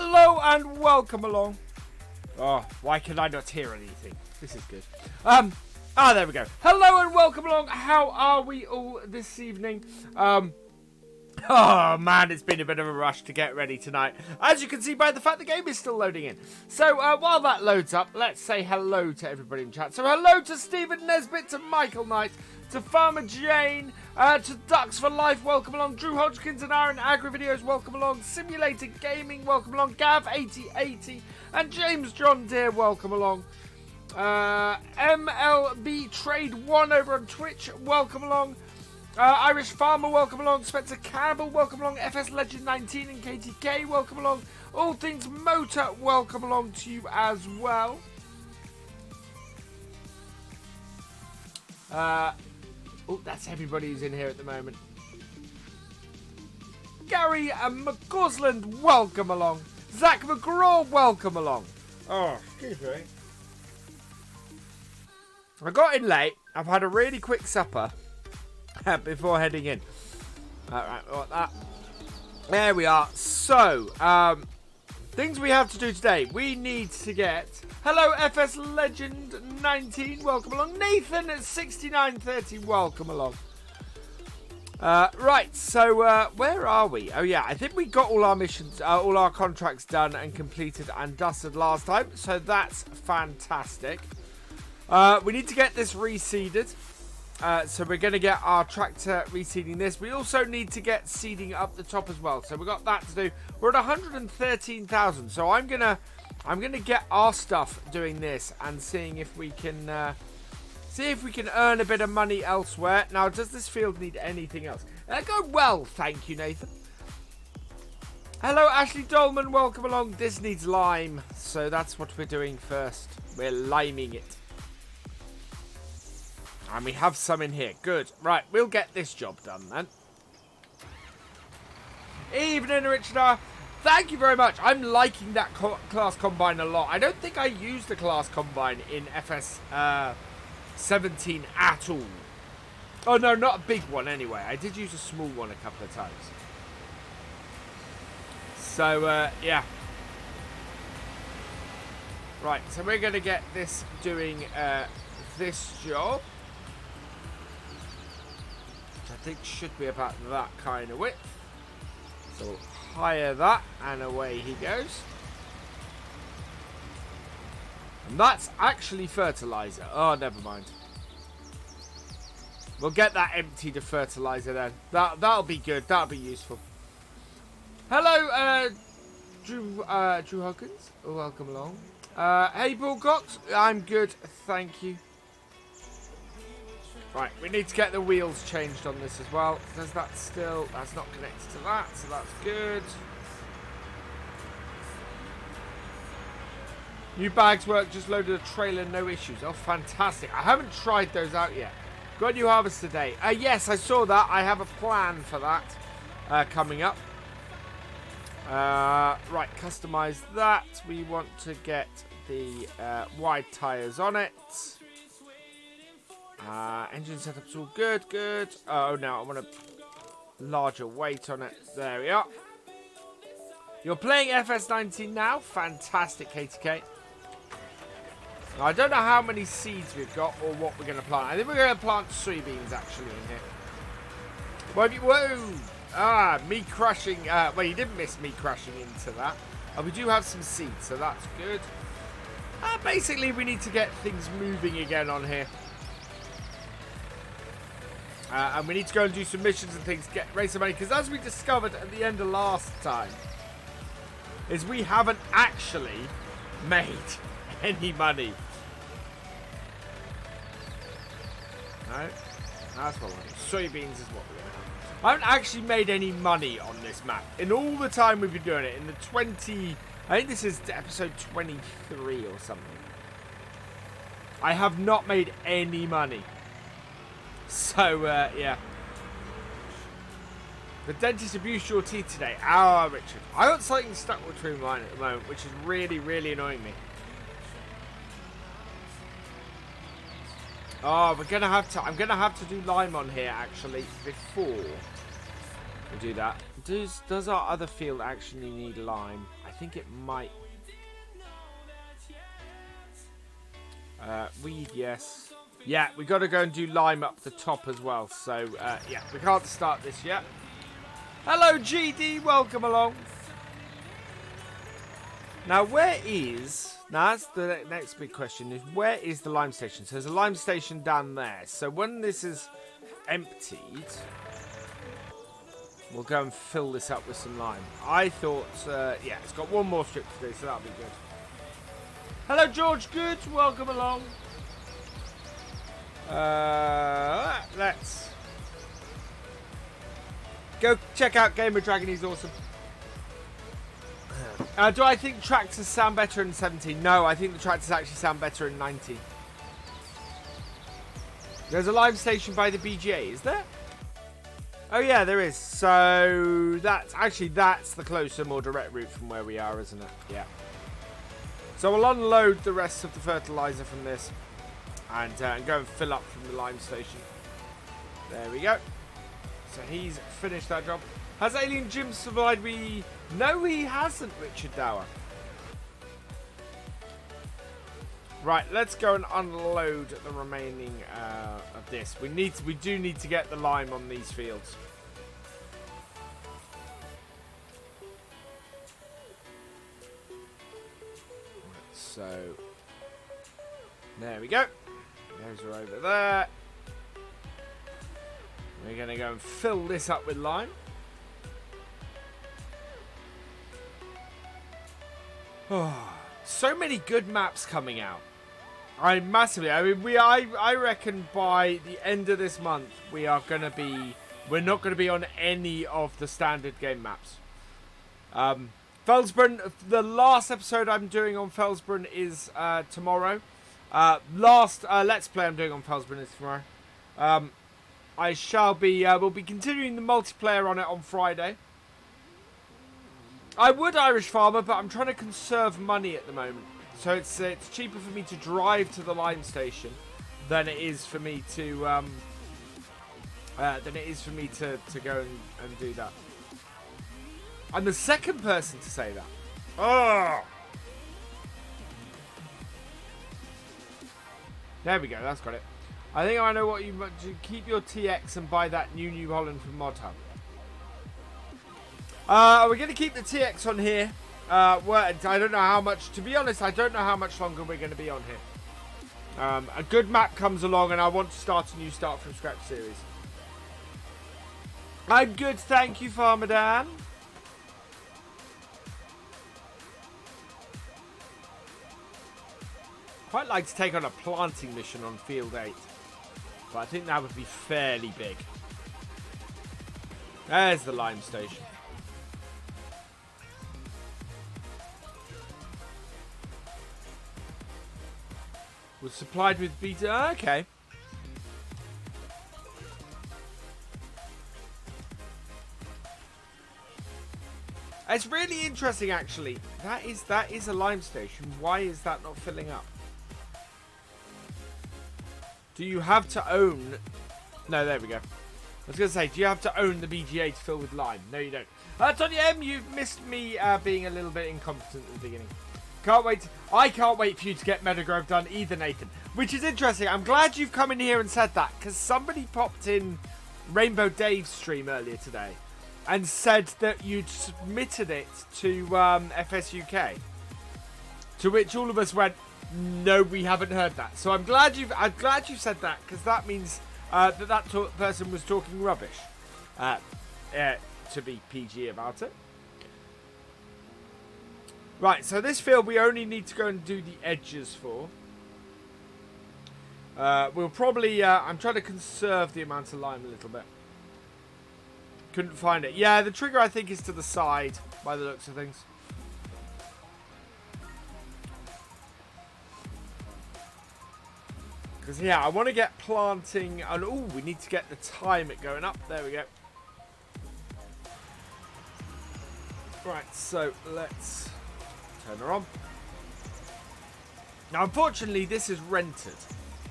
Hello and welcome along. Oh, why can I not hear anything? This is good. There we go. Hello and welcome along. How are we all this evening? Oh man, it's been a bit of a rush to get ready tonight. As you can see by the fact the game is still loading in. So while that loads up, let's say hello to everybody in chat. So hello to Stephen Nesbitt, to Michael Knight, to Farmer Jane, to Ducks for Life, welcome along. Drew Hodgkins and Aaron Agri Videos, welcome along. Simulator Gaming, welcome along. Gav8080 and James John Deere, welcome along. MLB Trade 1 over on Twitch, welcome along. Irish Farmer, welcome along. Spencer Campbell, welcome along. FS Legend 19 and KTK, welcome along. All Things Motor, welcome along to you as well. That's everybody who's in here at the moment. Gary McCausland, welcome along. Zach McGraw, welcome along. Oh, excuse me. I got in late. I've had a really quick supper before heading in. Alright, that. There we are. So, things we have to do today. We need to get... Hello, FS Legend 19. Welcome along. Nathan at 6930. Welcome along. Right, so where are we? Oh, yeah. I think we got all our missions, all our contracts done and completed and dusted last time. So that's fantastic. We need to get this reseeded. So we're going to get our tractor reseeding this. We also need to get seeding up the top as well. So we've got that to do. We're at 113,000. So I'm gonna get our stuff doing this and seeing if we can earn a bit of money elsewhere. Now, does this field need anything else? Go well, thank you, Nathan. Hello, Ashley Dolman. Welcome along. This needs lime, so that's what we're doing first. We're liming it. And we have some in here. Good. Right, we'll get this job done then. Evening, Richard. Thank you very much. I'm liking that class combine a lot. I don't think I used the class combine in FS 17 at all. Oh, no, not a big one anyway. I did use a small one a couple of times. So, yeah. Right, so we're going to get this doing this job. I think should be about that kind of width. So we'll hire that and away he goes. And that's actually fertilizer. Oh, never mind. We'll get that empty to fertilizer then. That'll be good. That'll be useful. Hello, Drew Hawkins. Welcome along. Hey, Paul Cox. I'm good, thank you. Right, we need to get the wheels changed on this as well. Does that still... That's not connected to that, so that's good. New bags work, just loaded a trailer, no issues. Oh, fantastic. I haven't tried those out yet. Got a new harvest today. Yes, I saw that. I have a plan for that coming up. Right, customize that. We want to get the wide tyres on it. Engine setup's all good, good. Oh, no, I want a larger weight on it. There we are. You're playing FS19 now. Fantastic, KTK. Now, I don't know how many seeds we've got or what we're going to plant. I think we're going to plant soybeans, actually, in here. Whoa! Me crushing. Well, you didn't miss me crashing into that. We do have some seeds, so that's good. Basically, we need to get things moving again on here. And we need to go and do some missions and things, raise some money. Because as we discovered at the end of last time, is we haven't actually made any money. No? That's what I want. Soybeans is what we're going to have. I haven't actually made any money on this map. In all the time we've been doing it, in the 20... I think this is episode 23 or something. I have not made any money. So, yeah. The dentist abused your teeth today. Richard. I got something stuck between mine at the moment, which is really, really annoying me. Oh, I'm gonna have to do lime on here actually before we do that. does our other field actually need lime? I think it might. Weed, yes. Yeah, we got to go and do lime up the top as well. So, yeah, we can't start this yet. Hello, GD. Welcome along. Now, where is... Now, that's the next big question. Is where is the lime station? So, there's a lime station down there. So, when this is emptied, we'll go and fill this up with some lime. I thought, yeah, it's got one more strip to do, so that'll be good. Hello, George Good. Welcome along. Let's go check out Gamer Dragon. He's awesome. Do I think tractors sound better in 17? No, I think the tractors actually sound better in 19. There's a lime station by the BGA, is there? Oh yeah, there is. So that's the closer, more direct route from where we are, isn't it? Yeah. So we'll unload the rest of the fertilizer from this and go and fill up from the lime station. There we go. So he's finished that job. Has Alien Jim survived? No, he hasn't, Richard Dower. Right, let's go and unload the remaining of this. We do need to get the lime on these fields. So there we go. Those are over there. We're going to go and fill this up with lime. Oh, so many good maps coming out. I mean, I reckon by the end of this month we're not going to be on any of the standard game maps. Felsbrunn, the last episode I'm doing on Felsbrunn is tomorrow. Let's play I'm doing on Felsbrunn is tomorrow. We'll be continuing the multiplayer on it on Friday. I would Irish Farmer, but I'm trying to conserve money at the moment. So it's cheaper for me to drive to the lime station than it is for me to go and do that. I'm the second person to say that. Oh! There we go, that's got it. I think I know what you keep your TX and buy that New Holland from Mod Hub. We're going to keep the TX on here. I don't know how much, to be honest, I don't know how much longer we're going to be on here. A good map comes along and I want to start a new Start From Scratch series. I'm good, thank you, Farmer Dan. Quite like to take on a planting mission on Field 8. But I think that would be fairly big. There's the lime station. Was supplied with beta. Okay. It's really interesting, actually. That is a lime station. Why is that not filling up? Do you have to own... No, there we go. I was going to say, do you have to own the BGA to fill with lime? No, you don't. Tonya M, you've missed me being a little bit incompetent at the beginning. Can't wait. I can't wait for you to get Meadowgrove done either, Nathan. Which is interesting. I'm glad you've come in here and said that, because somebody popped in Rainbow Dave's stream earlier today and said that you'd submitted it to FSUK. To which all of us went, no, we haven't heard that. So I'm glad you said that, because that means that person was talking rubbish. To be PG about it. Right, so this field we only need to go and do the edges for. We'll probably... I'm trying to conserve the amount of lime a little bit. Couldn't find it. Yeah, the trigger I think is to the side, by the looks of things. Because, yeah, I want to get planting... And, oh, we need to get the time it going up. There we go. Right, so let's... turn her on. Now, unfortunately, this is rented,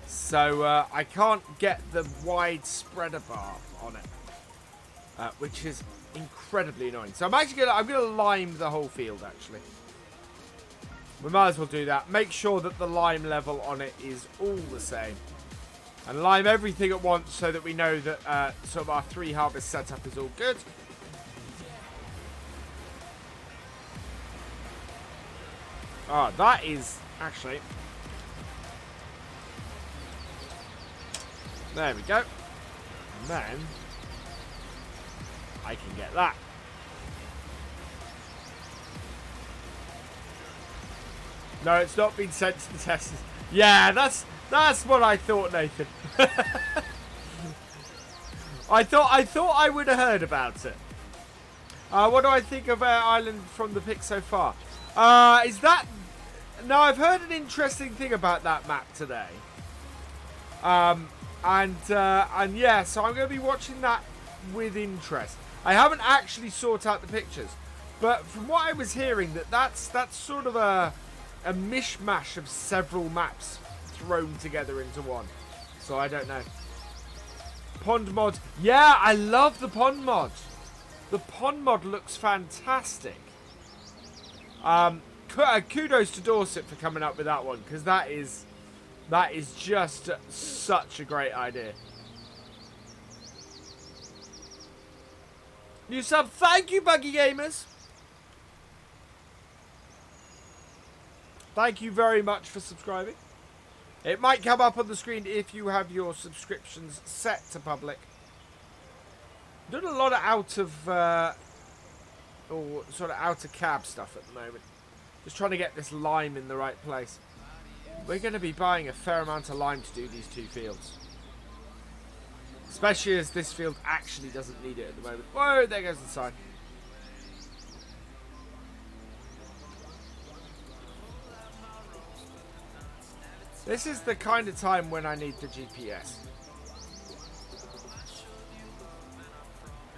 so I can't get the wide spreader bar on it. which is incredibly annoying. So I'm gonna lime the whole field. Actually, we might as well do that. Make sure that the lime level on it is all the same, and lime everything at once so that we know that sort of our 3 harvest setup is all good. Oh, that is actually. There we go. And then I can get that. No, it's not been sent to the testers. Yeah, that's what I thought, Nathan. I thought I would have heard about it. What do I think of Ireland from the pick so far? Is that... Now, I've heard an interesting thing about that map today. And yeah, so I'm going to be watching that with interest. I haven't actually sought out the pictures, but from what I was hearing, that's sort of a mishmash of several maps thrown together into one. So I don't know. Pond mod. Yeah, I love the pond mod. The pond mod looks fantastic. Kudos to Dorset for coming up with that one, because that is just such a great idea. New sub, thank you, Buggy Gamers. Thank you very much for subscribing. It might come up on the screen if you have your subscriptions set to public. Doing a lot of out of cab stuff at the moment. Just trying to get this lime in the right place. We're going to be buying a fair amount of lime to do these 2 fields. Especially as this field actually doesn't need it at the moment. Whoa, there goes the sign. This is the kind of time when I need the GPS.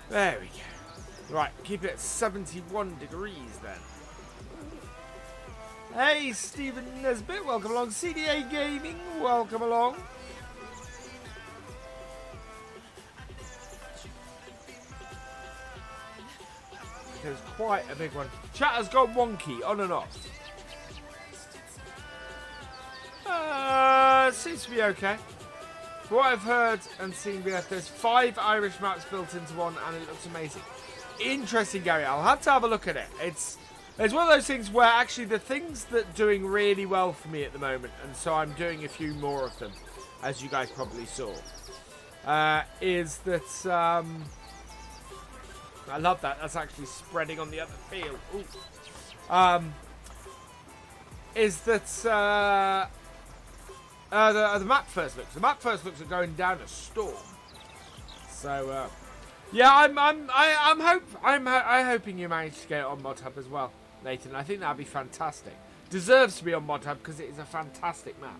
There we go. Right, keep it at 71 degrees then. Hey, Stephen Nesbitt, welcome along. CDA Gaming, welcome along. There's quite a big one. Chat has gone wonky, on and off. Seems to be okay. From what I've heard and seen, there's 5 Irish maps built into one, and it looks amazing. Interesting, Gary. I'll have to have a look at it. It's one of those things where actually the things that are doing really well for me at the moment, and so I'm doing a few more of them, as you guys probably saw, is that I love that. That's actually spreading on the other field. Ooh. Is that the map first looks. The map first looks are going down a storm. So yeah, I'm hoping you manage to get it on Mod Hub as well, Nathan. I think that'd be fantastic. Deserves to be on Mod Hub because it is a fantastic map.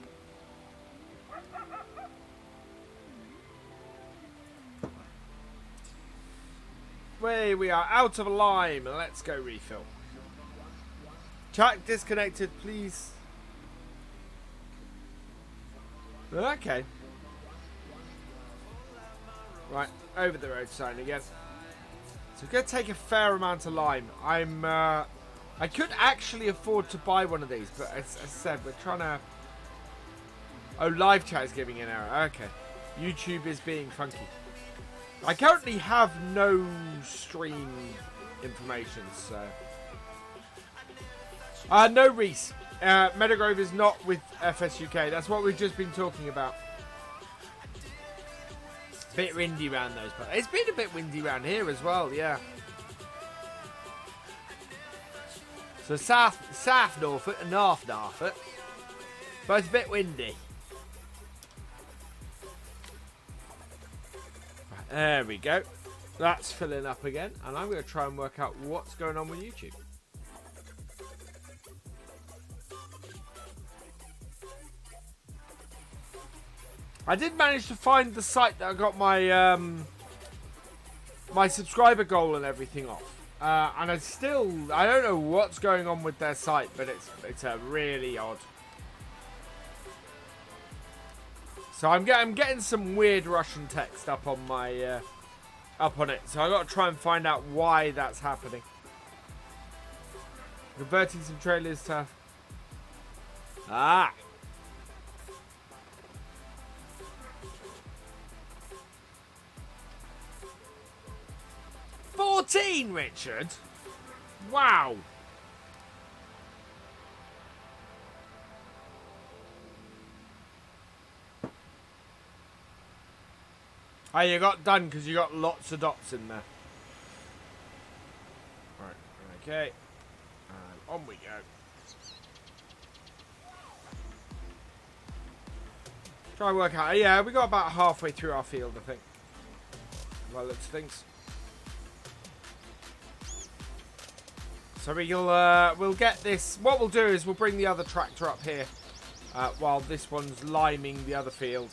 We are out of lime. Let's go refill. Chat disconnected, please. Okay. Right, over the road sign again. So we're going to take a fair amount of lime. I could actually afford to buy one of these, but as I said, we're trying to... Oh, live chat is giving an error. Okay. YouTube is being funky. I currently have no stream information, so... no Reese. Meadowgrove is not with FSUK. That's what we've just been talking about. Bit windy around those, but it's been a bit windy around here as well, yeah. So South Norfolk and North Norfolk, both a bit windy. Right, there we go. That's filling up again, and I'm going to try and work out what's going on with YouTube. I did manage to find the site that I got my my subscriber goal and everything off, and I don't know what's going on with their site, but it's a really odd. So I'm getting some weird Russian text up on my up on it. So I got to try and find out why that's happening. Converting some trailers to... Ah! 14, Richard! Wow! Oh, you got done because you got lots of dots in there. Right, okay. And on we go. Try and work out. Yeah, we got about halfway through our field, I think. Well, looks things. So we'll get this. What we'll do is we'll bring the other tractor up here while this one's liming the other field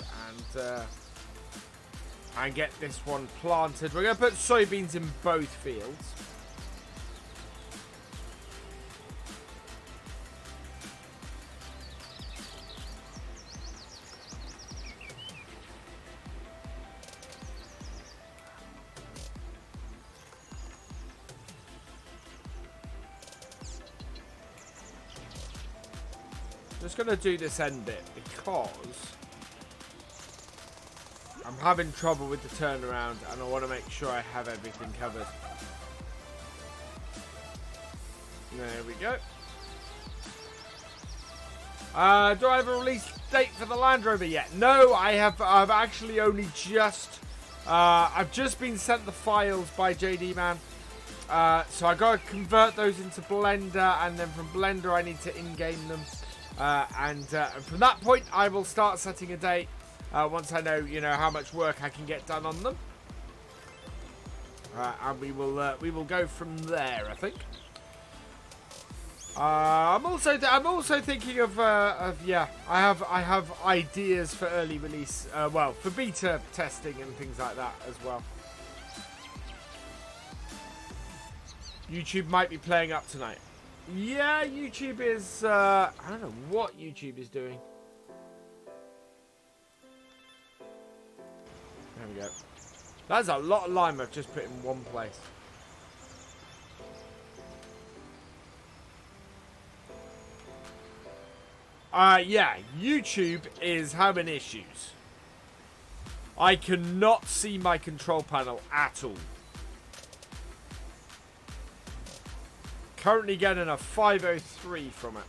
and get this one planted. We're going to put soybeans in both fields. Just going to do this end bit because I'm having trouble with the turnaround and I want to make sure I have everything covered. There we go. Do I have a release date for the Land Rover yet? No, I've actually only just I've just been sent the files by JD Man. So I got to convert those into Blender, and then from Blender I need to in-game them. And from that point, I will start setting a date once I know, how much work I can get done on them. And we will go from there, I think. I'm also thinking of yeah, I have ideas for early release. Well, for beta testing and things like that as well. YouTube might be playing up tonight. Yeah, YouTube is, I don't know what YouTube is doing. There we go. That's a lot of lime I've just put in one place. Yeah, YouTube is having issues. I cannot see my control panel at all. Currently getting a 503 from it.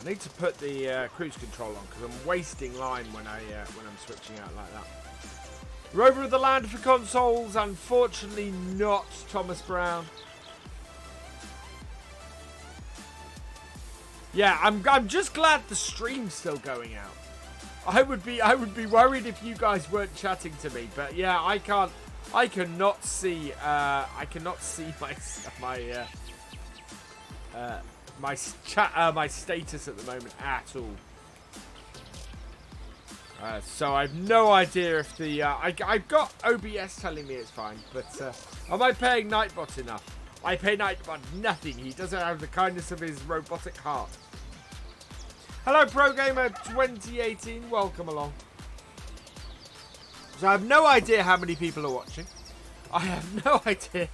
I need to put the cruise control on because I'm wasting line when I'm switching out like that. Rover of the Land for consoles, unfortunately not Thomas Brown. Yeah, I'm just glad the stream's still going out. I would be worried if you guys weren't chatting to me, but yeah, I cannot see my status at the moment at all. So I've no idea if the I've got OBS telling me it's fine, but am I paying Nightbot enough? I pay Nightbot nothing. He doesn't have the kindness of his robotic heart. Hello, Pro Gamer 2018. Welcome along. So I have no idea how many people are watching. I have no idea.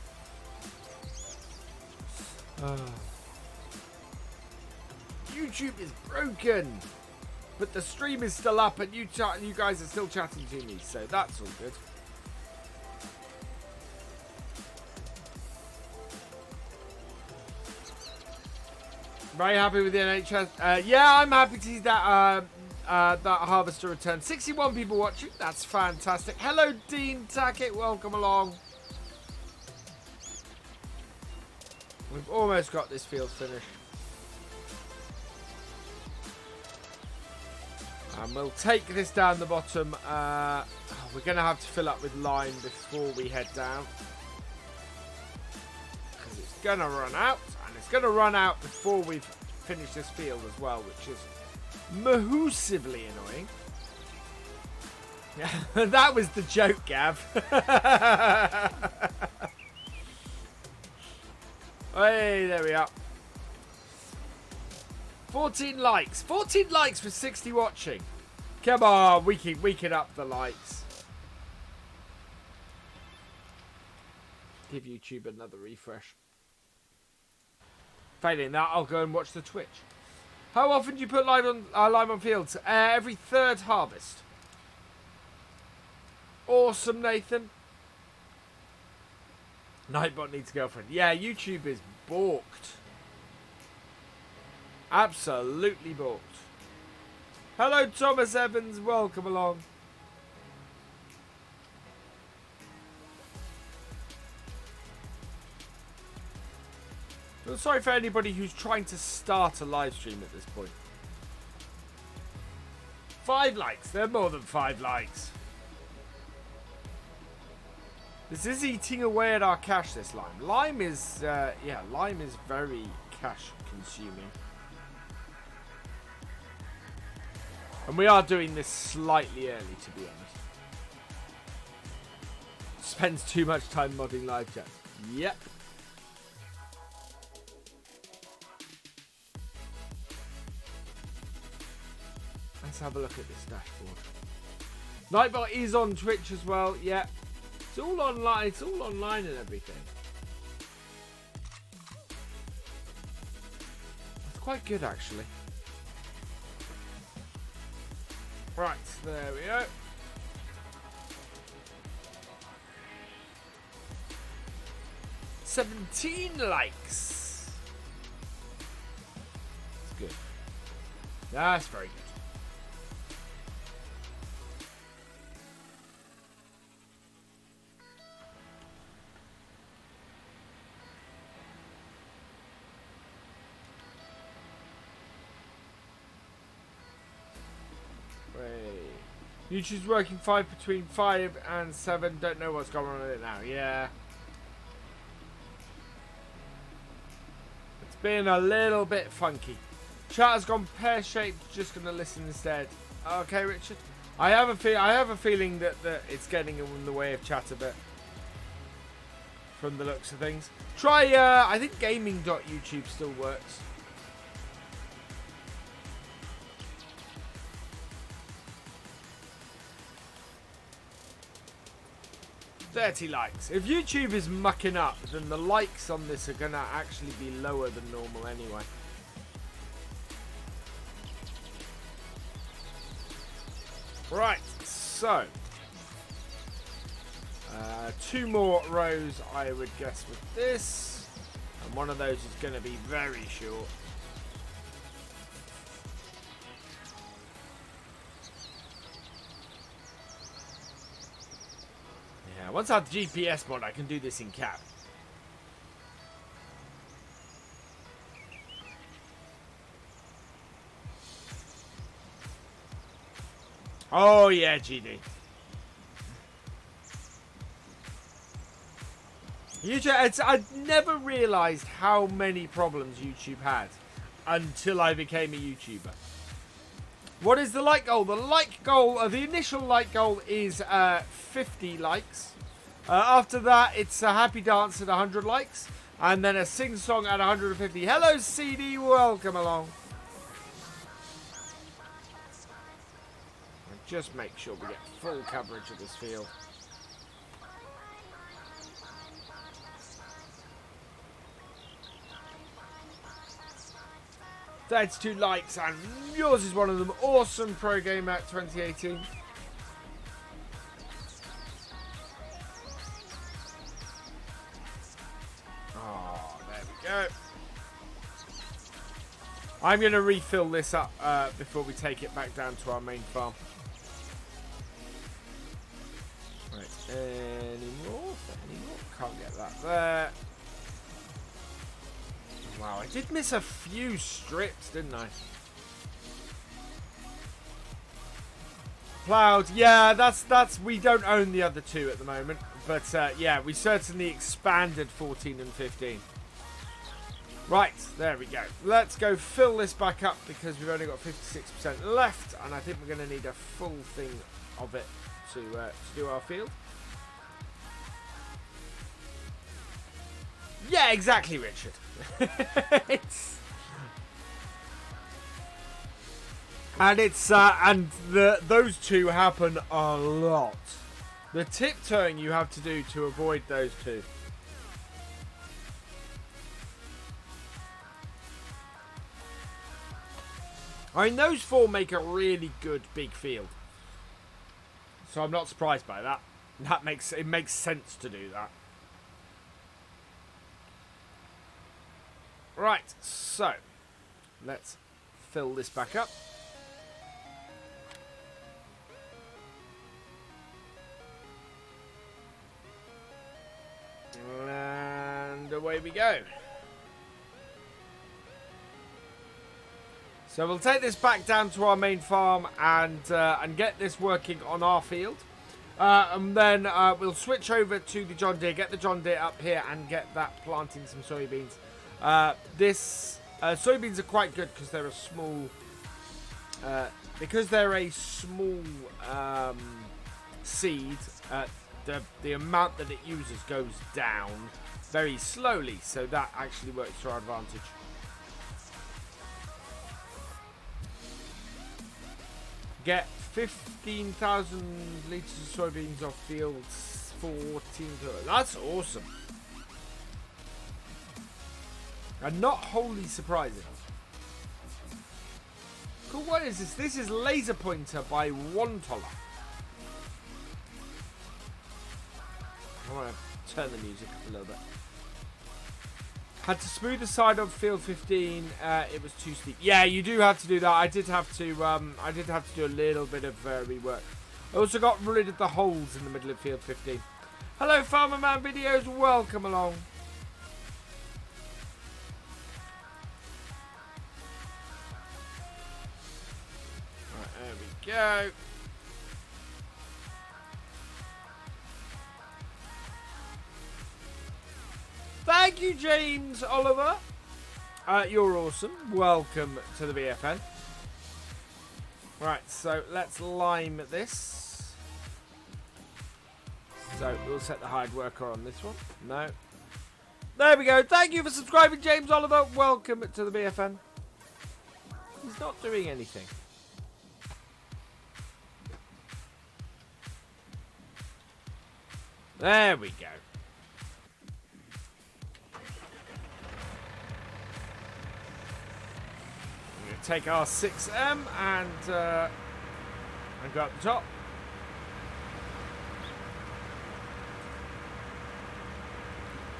YouTube is broken, but the stream is still up, and you guys are still chatting to me, so that's all good. Very happy with the NHS. Yeah, I'm happy to see that that harvester return. 61 people watching. That's fantastic. Hello, Dean Tackett. Welcome along. We've almost got this field finished. And we'll take this down the bottom. We're going to have to fill up with lime before we head down. Because it's going to run out. And it's going to run out before we've finished this field as well, which is mahoosively annoying. Yeah, that was the joke, Gav. Hey, there we are. 14 likes. 14 likes for 60 watching. Come on, we can up the likes. Give YouTube another refresh. Failing that, I'll go and watch the Twitch. How often do you put lime on fields? Every third harvest. Awesome, Nathan. Nightbot needs a girlfriend. Yeah, YouTube is balked. Absolutely balked. Hello, Thomas Evans. Welcome along. I'm sorry for anybody who's trying to start a live stream at this point. 5 likes. They're more than 5 likes. This is eating away at our cash, this lime. Lime is, yeah, lime is very cash consuming. And we are doing this slightly early, to be honest. Spends too much time modding live chat. Yep. Let's have a look at this dashboard. Nightbot is on Twitch as well. Yep. It's all online. It's all online and everything. That's quite good, actually. Right, there we go. "17 likes. That's good. That's very good. YouTube's working between 5 and 7. Don't know what's going on with it now. Yeah. It's been a little bit funky. Chat has gone pear-shaped. Just going to listen instead. Okay, Richard. I have a feeling that it's getting in the way of chat a bit. From the looks of things. Try, I think gaming.youtube still works. "30 likes. If YouTube is mucking up, then the likes on this are going to actually be lower than normal anyway. Right, so. 2 more rows, I would guess, with this. And one of those is going to be very short. Once I have the GPS mod, I can do this in cap. Oh yeah, GD. YouTube, I never realised how many problems YouTube had until I became a YouTuber. What is the like goal? The like goal, the initial like goal is 50 likes. After that, it's a happy dance at 100 likes. And then a sing-song at 150. Hello, CD. Welcome along. And just make sure we get full coverage of this field. That's 2 likes, and yours is one of them. Awesome Pro Game Act 2018. Go. I'm going to refill this up before we take it back down to our main farm. Right, any more? Can't get that there. Wow, I did miss a few strips, didn't I? Plowed, yeah, that's we don't own the other 2 at the moment, but yeah, we certainly expanded 14 and 15. Right, there we go. Let's go fill this back up because we've only got 56% left, and I think we're going to need a full thing of it to do our field. Yeah, exactly, Richard. And it's those two happen a lot. The tiptoeing you have to do to avoid those two. I mean, those four make a really good big field. So I'm not surprised by that. It makes sense to do that. Right, so let's fill this back up. And away we go. So we'll take this back down to our main farm and get this working on our field. And then we'll switch over to the John Deere, get the John Deere up here and get that planting some soybeans. Soybeans are quite good because they're a small seed. The amount that it uses goes down very slowly, so that actually works to our advantage. Get 15,000 litres of soybeans off fields 14. That's awesome. And not wholly surprising. Cool, what is this? This is Laser Pointer by Wantola. I want to turn the music up a little bit. Had to smooth the side of field 15. It was too steep. Yeah, you do have to do that. I did have to do a little bit of rework. I also got rid of the holes in the middle of field 15. Hello, Farmer Man Videos. Welcome along. Right, there we go. Thank you, James Oliver. You're awesome. Welcome to the BFN. Right, so let's lime this. So we'll set the hide worker on this one. No. There we go. Thank you for subscribing, James Oliver. Welcome to the BFN. He's not doing anything. There we go. Take our 6M and go up the top.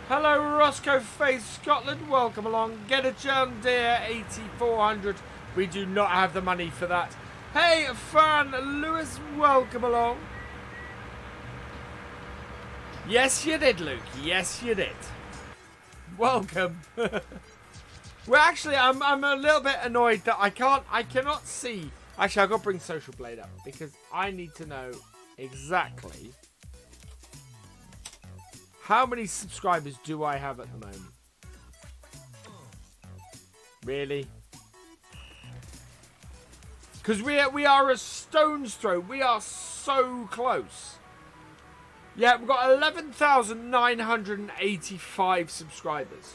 Hello, Roscoe Face Scotland. Welcome along. Get a John Deere 8400. We do not have the money for that. Hey, Fern Lewis. Welcome along. Yes, you did, Luke. Yes, you did. Welcome. Well, actually, I'm a little bit annoyed that I cannot see. Actually, I've got to bring Social Blade up because I need to know exactly how many subscribers do I have at the moment. Really? Because we are a stone's throw. We are so close. Yeah, we've got 11,985 subscribers.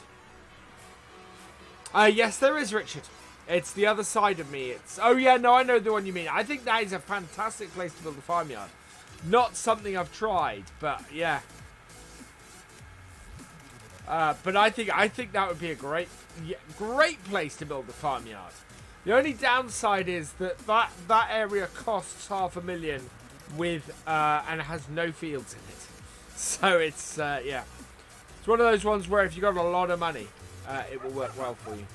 Yes, there is, Richard. It's the other side of me. Oh, yeah, no, I know the one you mean. I think that is a fantastic place to build a farmyard. Not something I've tried, but yeah. But I think that would be a great place to build a farmyard. The only downside is that area costs $500,000 with and has no fields in it. So it's yeah. It's one of those ones where if you've got a lot of money, it will work well for you.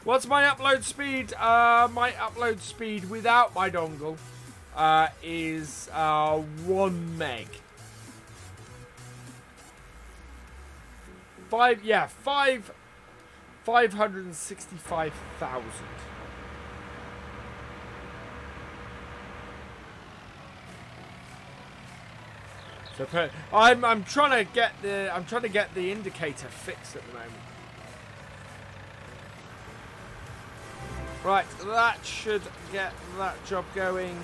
What's my upload speed? My upload speed without my dongle is 1 meg. 565,000. So I'm trying to get the indicator fixed at the moment. Right, that should get that job going.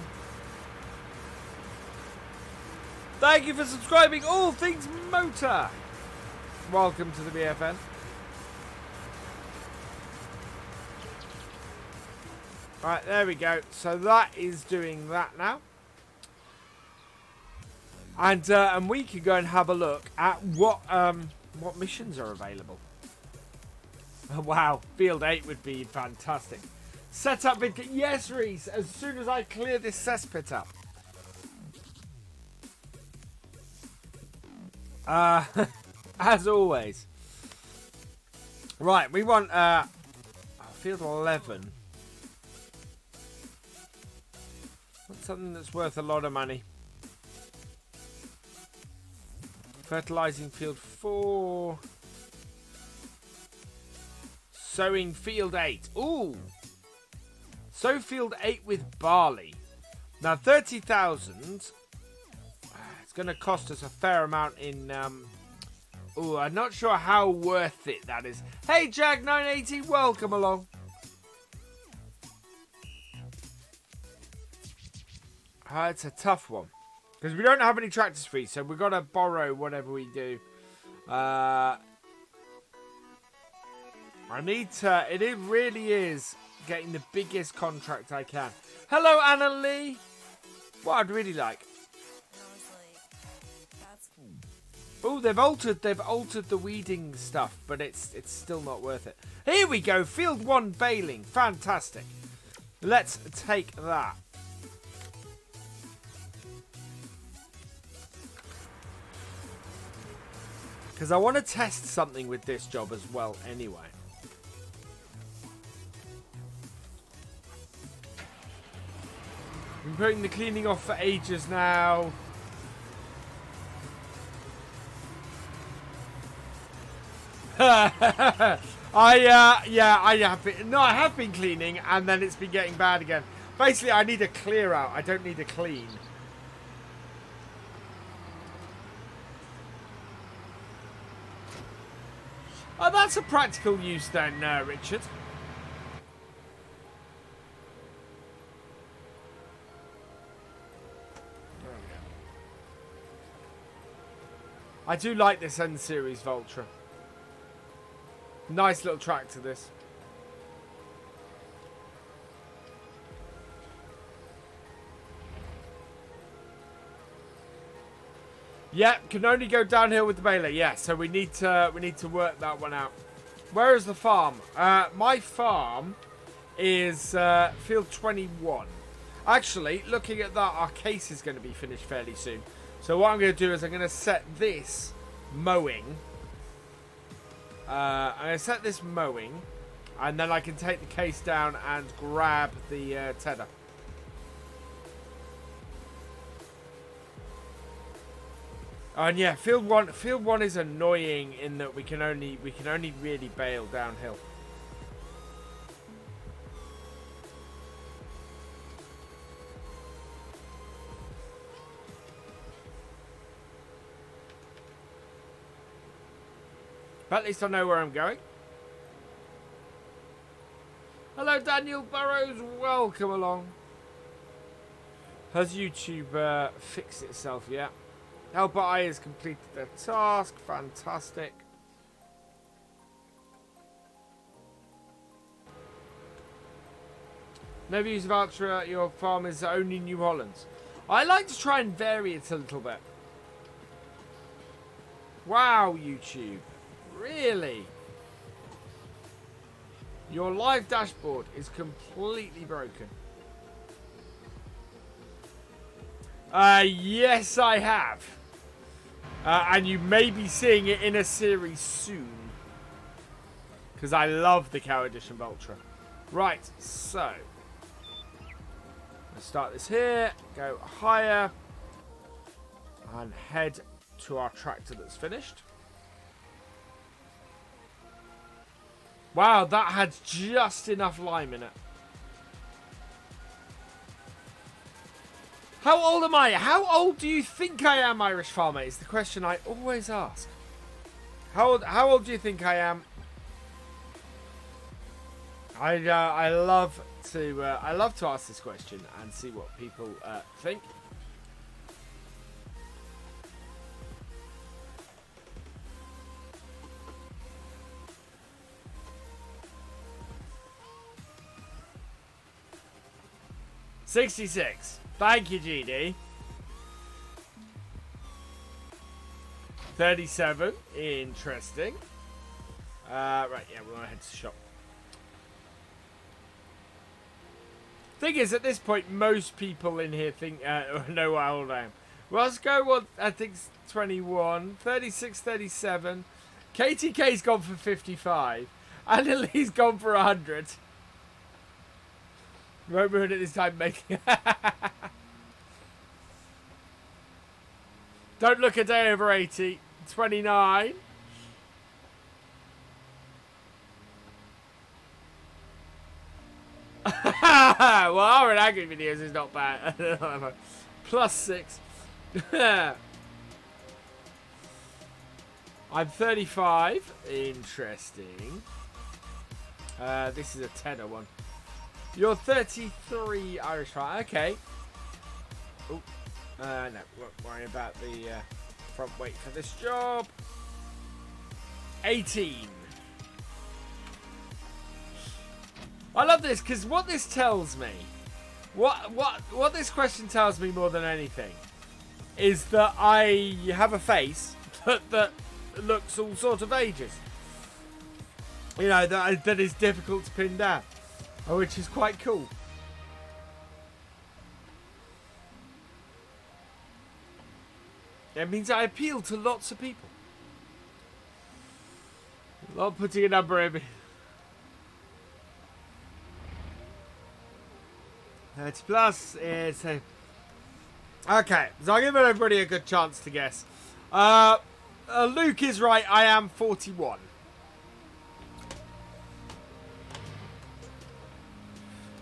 Thank you for subscribing, All Things Motor. Welcome to the BFN. Right, there we go. So that is doing that now. And we can go and have a look at what missions are available. Wow, Field 8 would be fantastic. Set up with... Yes, Reese, as soon as I clear this cesspit up. As always. Right, we want Field 11. What's something that's worth a lot of money? Fertilizing Field 4. Sowing Field 8. Ooh! Sow Field 8 with barley. Now 30,000. It's going to cost us a fair amount in... Ooh, I'm not sure how worth it that is. Hey, Jag980, welcome along. It's a tough one. Because we don't have any tractors free, so we've got to borrow whatever we do. I need to... It really is getting the biggest contract I can. Hello, Anna Lee. What I'd really like. Oh, they've altered the weeding stuff, but it's still not worth it. Here we go, Field 1 Baling. Fantastic. Let's take that. Because I want to test something with this job as well anyway. I'm putting the cleaning off for ages now. I have been cleaning and then it's been getting bad again. Basically, I need a clear out. I don't need a clean. Oh, that's a practical use then, Richard. There we go. I do like this N series Vultra. Nice little tractor, this. Yep, can only go downhill with the Bayley. Yeah, so we need to work that one out. Where is the farm? My farm is Field 21. Actually, looking at that, our case is going to be finished fairly soon. So what I'm going to do is I'm going to set this mowing. I'm going to set this mowing, and then I can take the case down and grab the tedder. And yeah, Field 1 is annoying in that we can only really bail downhill. But at least I know where I'm going. Hello, Daniel Burrows. Welcome along. Has YouTube fixed itself yet? Helper I has completed their task. Fantastic. No views of Ultra. Your farm is only New Holland. I like to try and vary it a little bit. Wow, YouTube. Really? Your live dashboard is completely broken. Yes, I have. And you may be seeing it in a series soon. Because I love the Cow Edition Ultra. Right, so. Let's start this here. Go higher. And head to our tractor that's finished. Wow, that had just enough lime in it. How old am I? How old do you think I am, Irish Farmer? Is the question I always ask. How old do you think I am? I love to ask this question and see what people think. 66. Thank you, GD. 37. Interesting. Right, yeah, we want to head to the shop. Thing is, at this point, most people in here think know how old I am. Let's go with, I think, 21, 36, 37. KTK's gone for 55. Annalee's gone for 100. Won't ruin it this time, making. Don't look a day over 80. 29. Well, our angry videos is not bad. Plus 6. I'm 35. Interesting. This is a tenner one. You're 33 Irish fire. Okay. Oh, no, won't worry about the front weight for this job. 18. I love this because what this tells me, what this question tells me more than anything, is that I have a face that looks all sort of ages. You know, that is difficult to pin down, which is quite cool. It means I appeal to lots of people. Not putting a number in me. 30 plus is... Okay, so I'll give everybody a good chance to guess. Luke is right, I am 41.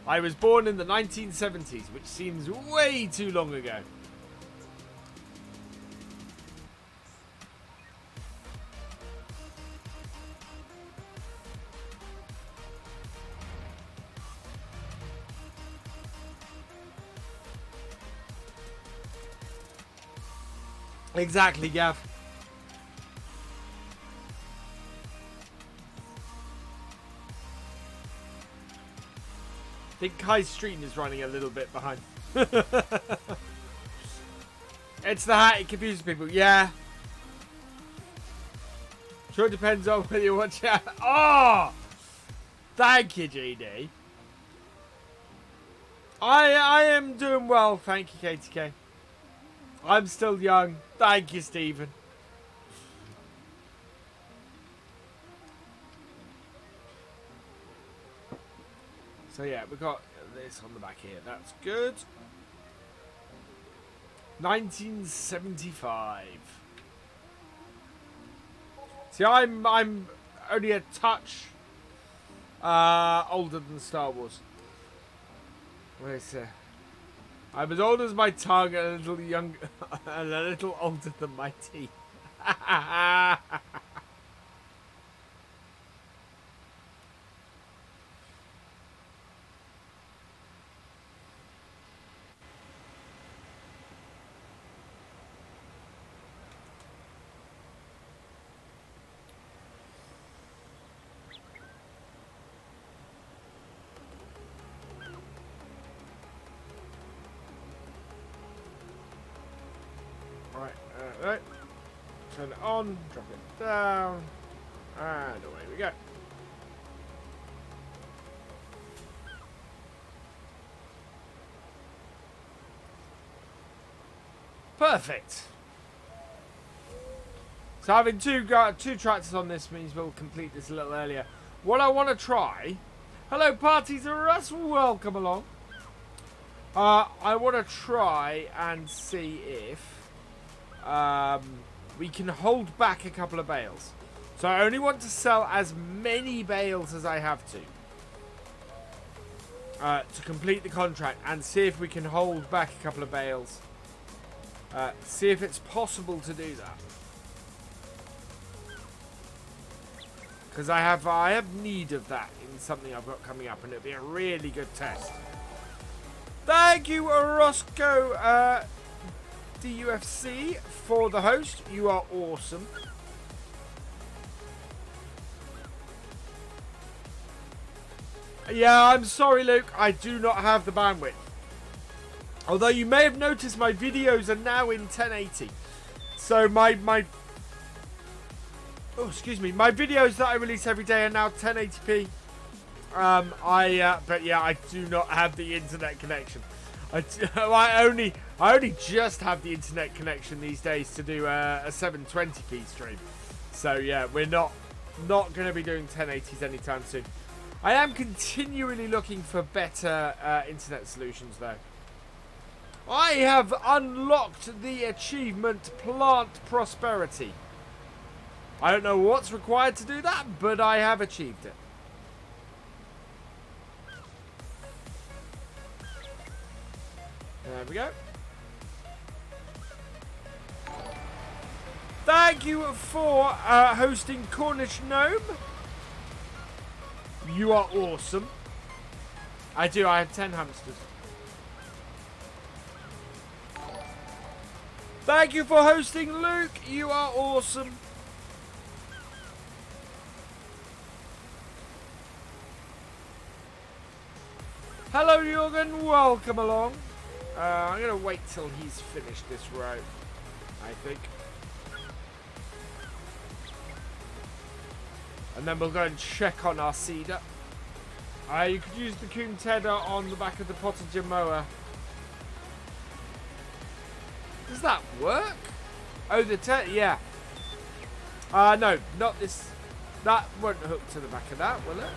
I was born in the 1970s, which seems way too long ago. Exactly, Gav. I think Kai's stream is running a little bit behind. It's the hat, it confuses people. Yeah. Sure depends on whether you watch it. Oh! Thank you, GD. I am doing well, thank you, KTK. I'm still young. Thank you, Stephen. So yeah, we got this on the back here. That's good. 1975. See, I'm only a touch older than Star Wars. Where's I'm as old as my tongue and a little young and a little older than my teeth. Right. Turn it on, drop it down, and away we go. Perfect. So having two tractors on this means we'll complete this a little earlier. What I want to try... Hello, parties and Russ, welcome along. I want to try and see if... we can hold back a couple of bales. So I only want to sell as many bales as I have to complete the contract and see if we can hold back a couple of bales. See if it's possible to do that. Because I have need of that in something I've got coming up, and it'll be a really good test. Thank you, Roscoe. UFC for the host. You are awesome. Yeah, I'm sorry, Luke. I do not have the bandwidth. Although you may have noticed my videos are now in 1080. So my videos that I release every day are now 1080p. But yeah, I do not have the internet connection. I only just have the internet connection these days to do a 720p stream. So yeah, we're not going to be doing 1080s anytime soon. I am continually looking for better internet solutions though. I have unlocked the achievement Plant Prosperity. I don't know what's required to do that, but I have achieved it. There we go. Thank you for hosting Cornish Gnome. You are awesome. I have 10 hamsters. Thank you for hosting Luke. You are awesome. Hello Jørgen, welcome along. I'm going to wait till he's finished this row, I think. And then we'll go and check on our cedar. You could use the coon tedder on the back of the potager mower. Does that work? Oh, the yeah. No, not this. That won't hook to the back of that, will it?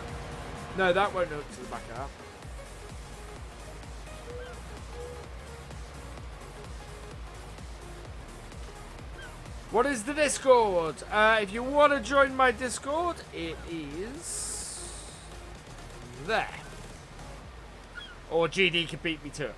No, that won't hook to the back of that. What is the Discord? If you want to join my Discord, it is there. Or GD can beat me to it.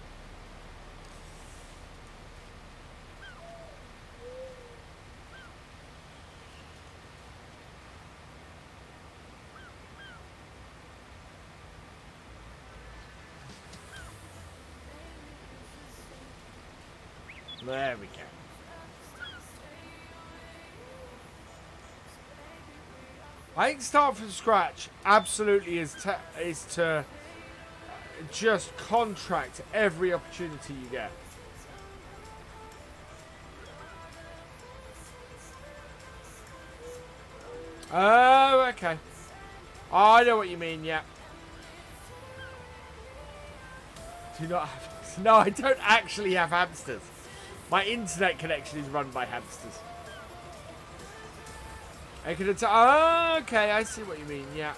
There we go. I think start from scratch absolutely is to just contract every opportunity you get. Oh, okay. I know what you mean, yeah. Do not have... No, I don't actually have hamsters. My internet connection is run by hamsters. I could attack. Oh, okay, I see what you mean. Yeah.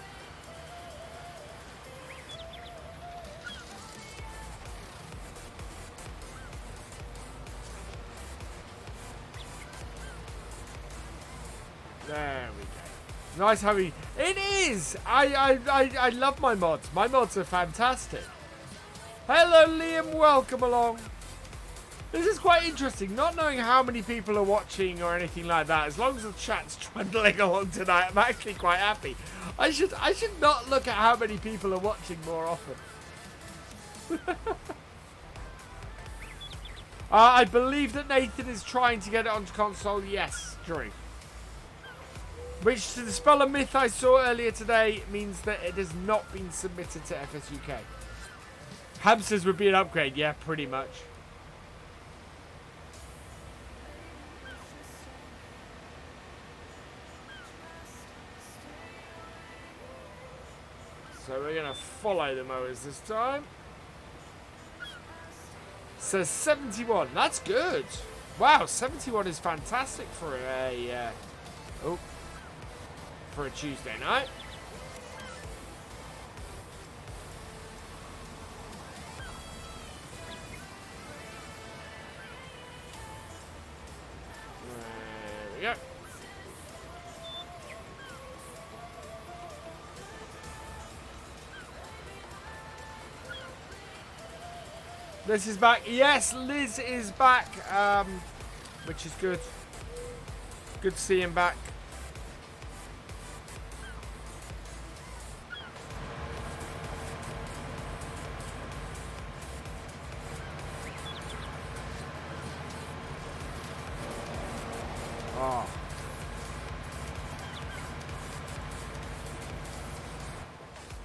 There we go. Nice how he. It is. I love my mods. My mods are fantastic. Hello, Liam. Welcome along. This is quite interesting, not knowing how many people are watching or anything like that. As long as the chat's trundling along tonight, I'm actually quite happy. I should not look at how many people are watching more often. I believe that Nathan is trying to get it onto console. Yes, Drew. Which, to dispel a myth I saw earlier today, means that it has not been submitted to FSUK. Hamsters would be an upgrade, yeah, pretty much. So we're going to follow the mowers this time. So 71. That's good. Wow, 71 is fantastic for a for a Tuesday night. There we go. Liz is back. Yes, Liz is back, which is good. Good to see him back. Oh.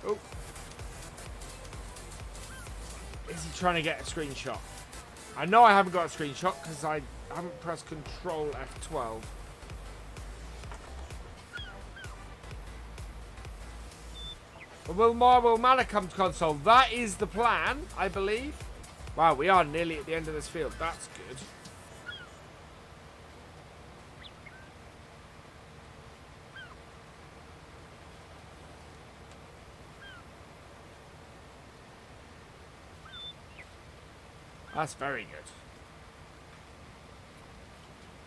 Oh. Is he trying to get a screenshot? I know I haven't got a screenshot because I haven't pressed Control F12. Will Marble Manor come to console? That is the plan, I believe. Wow, we are nearly at the end of this field. That's good. That's very good.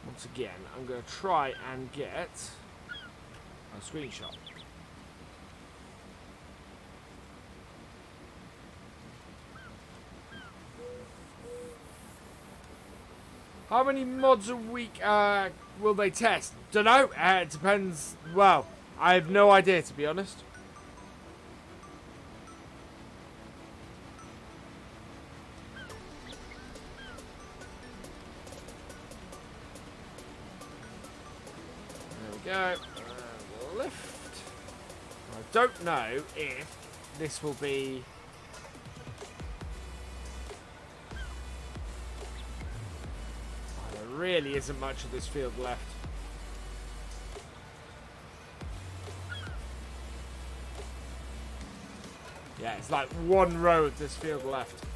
Once again, I'm going to try and get a screenshot. How many mods a week will they test? Dunno. It depends. Well, I have no idea, to be honest. There we go. Lift. I don't know if this will be... There really isn't much of this field left. Yeah, it's like one row of this field left.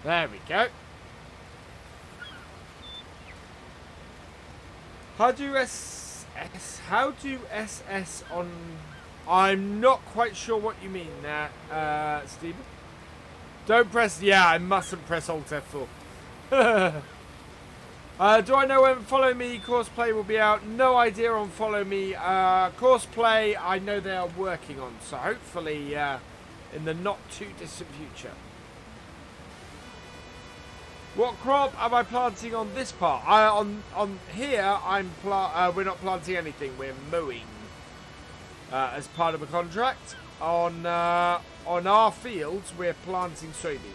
There we go. How do SS on... I'm not quite sure what you mean there, Stephen. Don't press... Yeah, I mustn't press Alt F4. Do I know when Follow Me Courseplay will be out? No idea on Follow Me. Courseplay, I know they are working on, so hopefully in the not too distant future. What crop am I planting on this part? On here, we're not planting anything. We're mowing as part of a contract. On our fields, we're planting soybeans.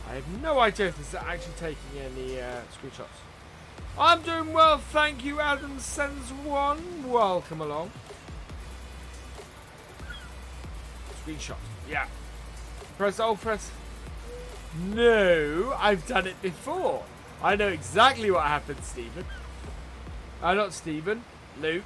I have no idea if this is actually taking any screenshots. I'm doing well, thank you. Adam sends one. Welcome along. Screenshot. Yeah. Press Alt, press. No, I've done it before. I know exactly what happened, Stephen. Not Stephen. Luke.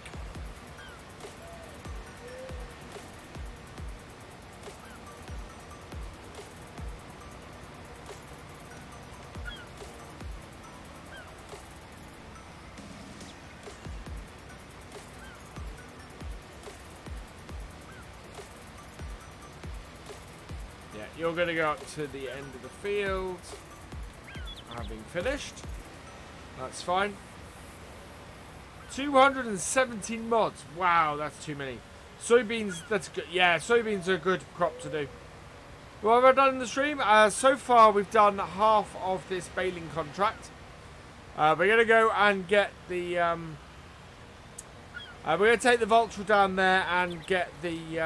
You're going to go up to the end of the field, having finished. That's fine. 217 mods. Wow, that's too many. Soybeans, that's good. Yeah, soybeans are a good crop to do. What have I done in the stream? So far, we've done half of this baling contract. We're going to go and get the... we're going to take the Vulture down there and get the...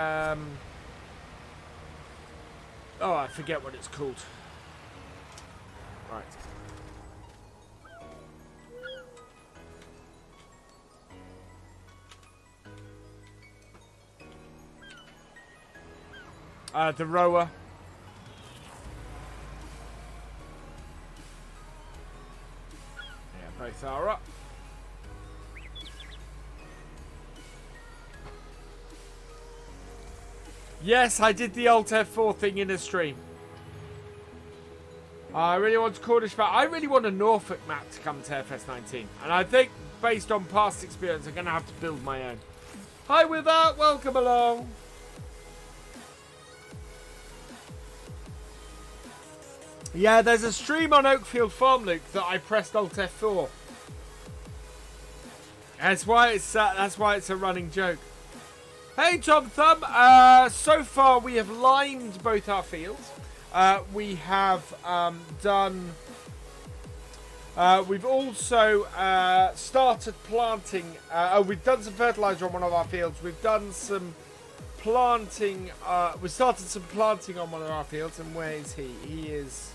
Oh, I forget what it's called. Right. The rower. Yeah, both are up. Yes, I did the Alt F4 thing in a stream. I really want a Cornish map. I really want a Norfolk map to come to FS19. And I think, based on past experience, I'm going to have to build my own. Hi, Without. Welcome along. Yeah, there's a stream on Oakfield Farm, Luke, that I pressed Alt F4. That's why it's a running joke. Hey Tom Thumb, so far we have limed both our fields. We have done. We've also started planting. We've done some fertilizer on one of our fields. We've done some planting. We started some planting on one of our fields. And where is he? He is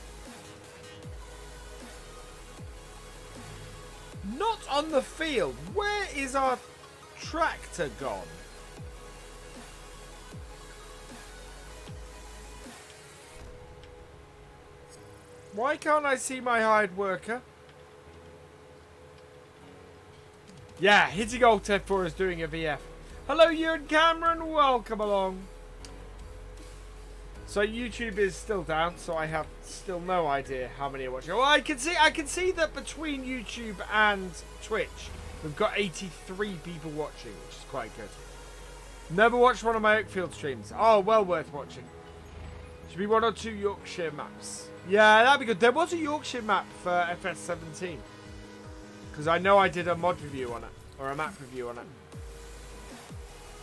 not on the field. Where is our tractor gone? Why can't I see my hired worker? Yeah, hitting Alt F4 is doing a VF. Hello, Jørgen Cameron. Welcome along. So YouTube is still down, so I have still no idea how many are watching. Well, I can see that between YouTube and Twitch, we've got 83 people watching, which is quite good. Never watched one of my Oakfield streams. Oh, well worth watching. Should be 1 or 2 Yorkshire maps. Yeah, that'd be good. There was a Yorkshire map for FS17. Because I know I did a mod review on it. Or a map review on it.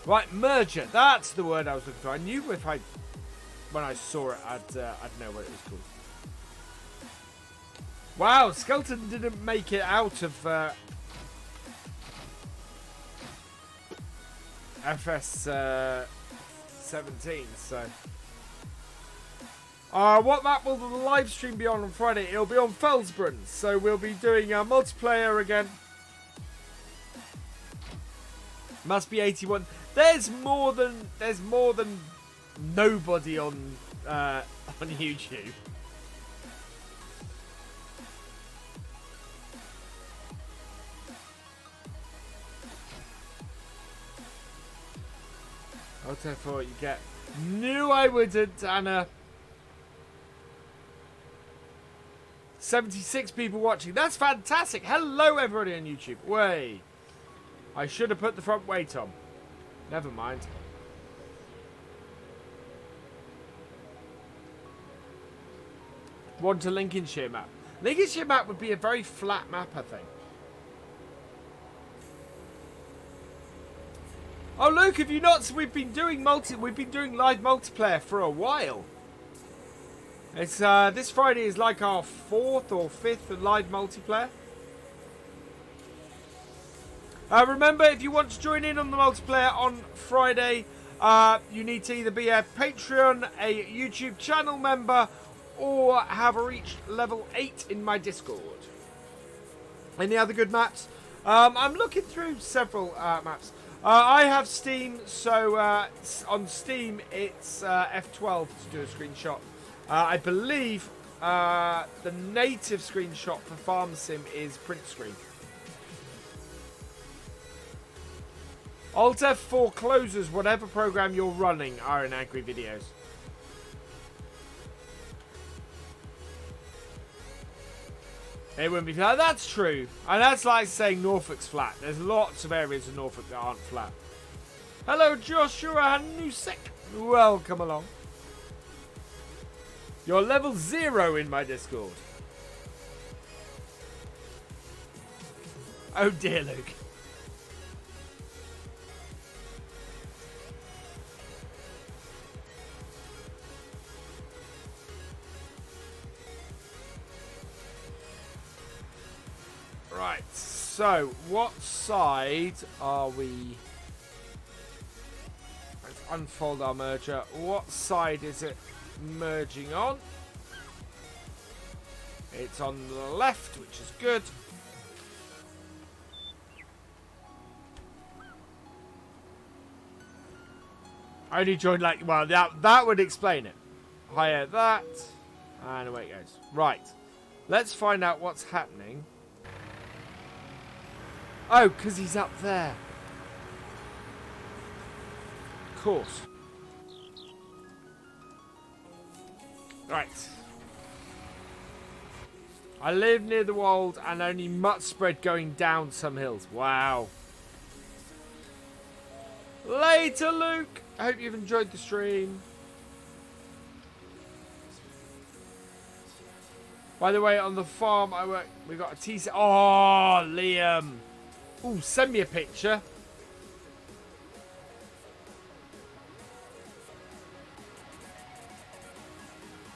Right, merger. That's the word I was looking for. I knew when I saw it, I'd know what it was called. Wow, Skelton didn't make it out of FS17, so... what map will the live stream be on Friday? It'll be on Felsbrunn, so we'll be doing a multiplayer again. Must be 81. There's more than nobody on YouTube. I'll tell you what you get. Knew I wouldn't, Anna. 76 people watching. That's fantastic. Hello, everybody on YouTube. Way. I should have put the front weight on. Never mind. Want a Lincolnshire map. Lincolnshire map would be a very flat map, I think. Oh, look, have you not? We've been doing live multiplayer for a while. It's this Friday is like our 4th or 5th live multiplayer. Remember, if you want to join in on the multiplayer on Friday, you need to either be a Patreon, a YouTube channel member, or have reached level 8 in my Discord. Any other good maps? I'm looking through several maps. I have Steam, so on Steam it's F12 to do a screenshot. I believe the native screenshot for Farm Sim is print screen. Alt F4 closes whatever program you're running are in Agri videos. It wouldn't be flat. That's true. And that's like saying Norfolk's flat. There's lots of areas of Norfolk that aren't flat. Hello, Joshua Hanusek. Welcome along. You're level 0 in my Discord. Oh dear, Luke. Right, so what side are we? Let's unfold our merger. What side is it merging on? It's on the left, which is good. I only joined like, well, that would explain it. Hire that, and away it goes. Right, let's find out what's happening. Oh, because he's up there. Of course. Right. I live near the wold and only mutt spread going down some hills. Wow. Later, Luke. I hope you've enjoyed the stream. By the way, on the farm I work, we got a T-set. Oh, Liam. Ooh, send me a picture.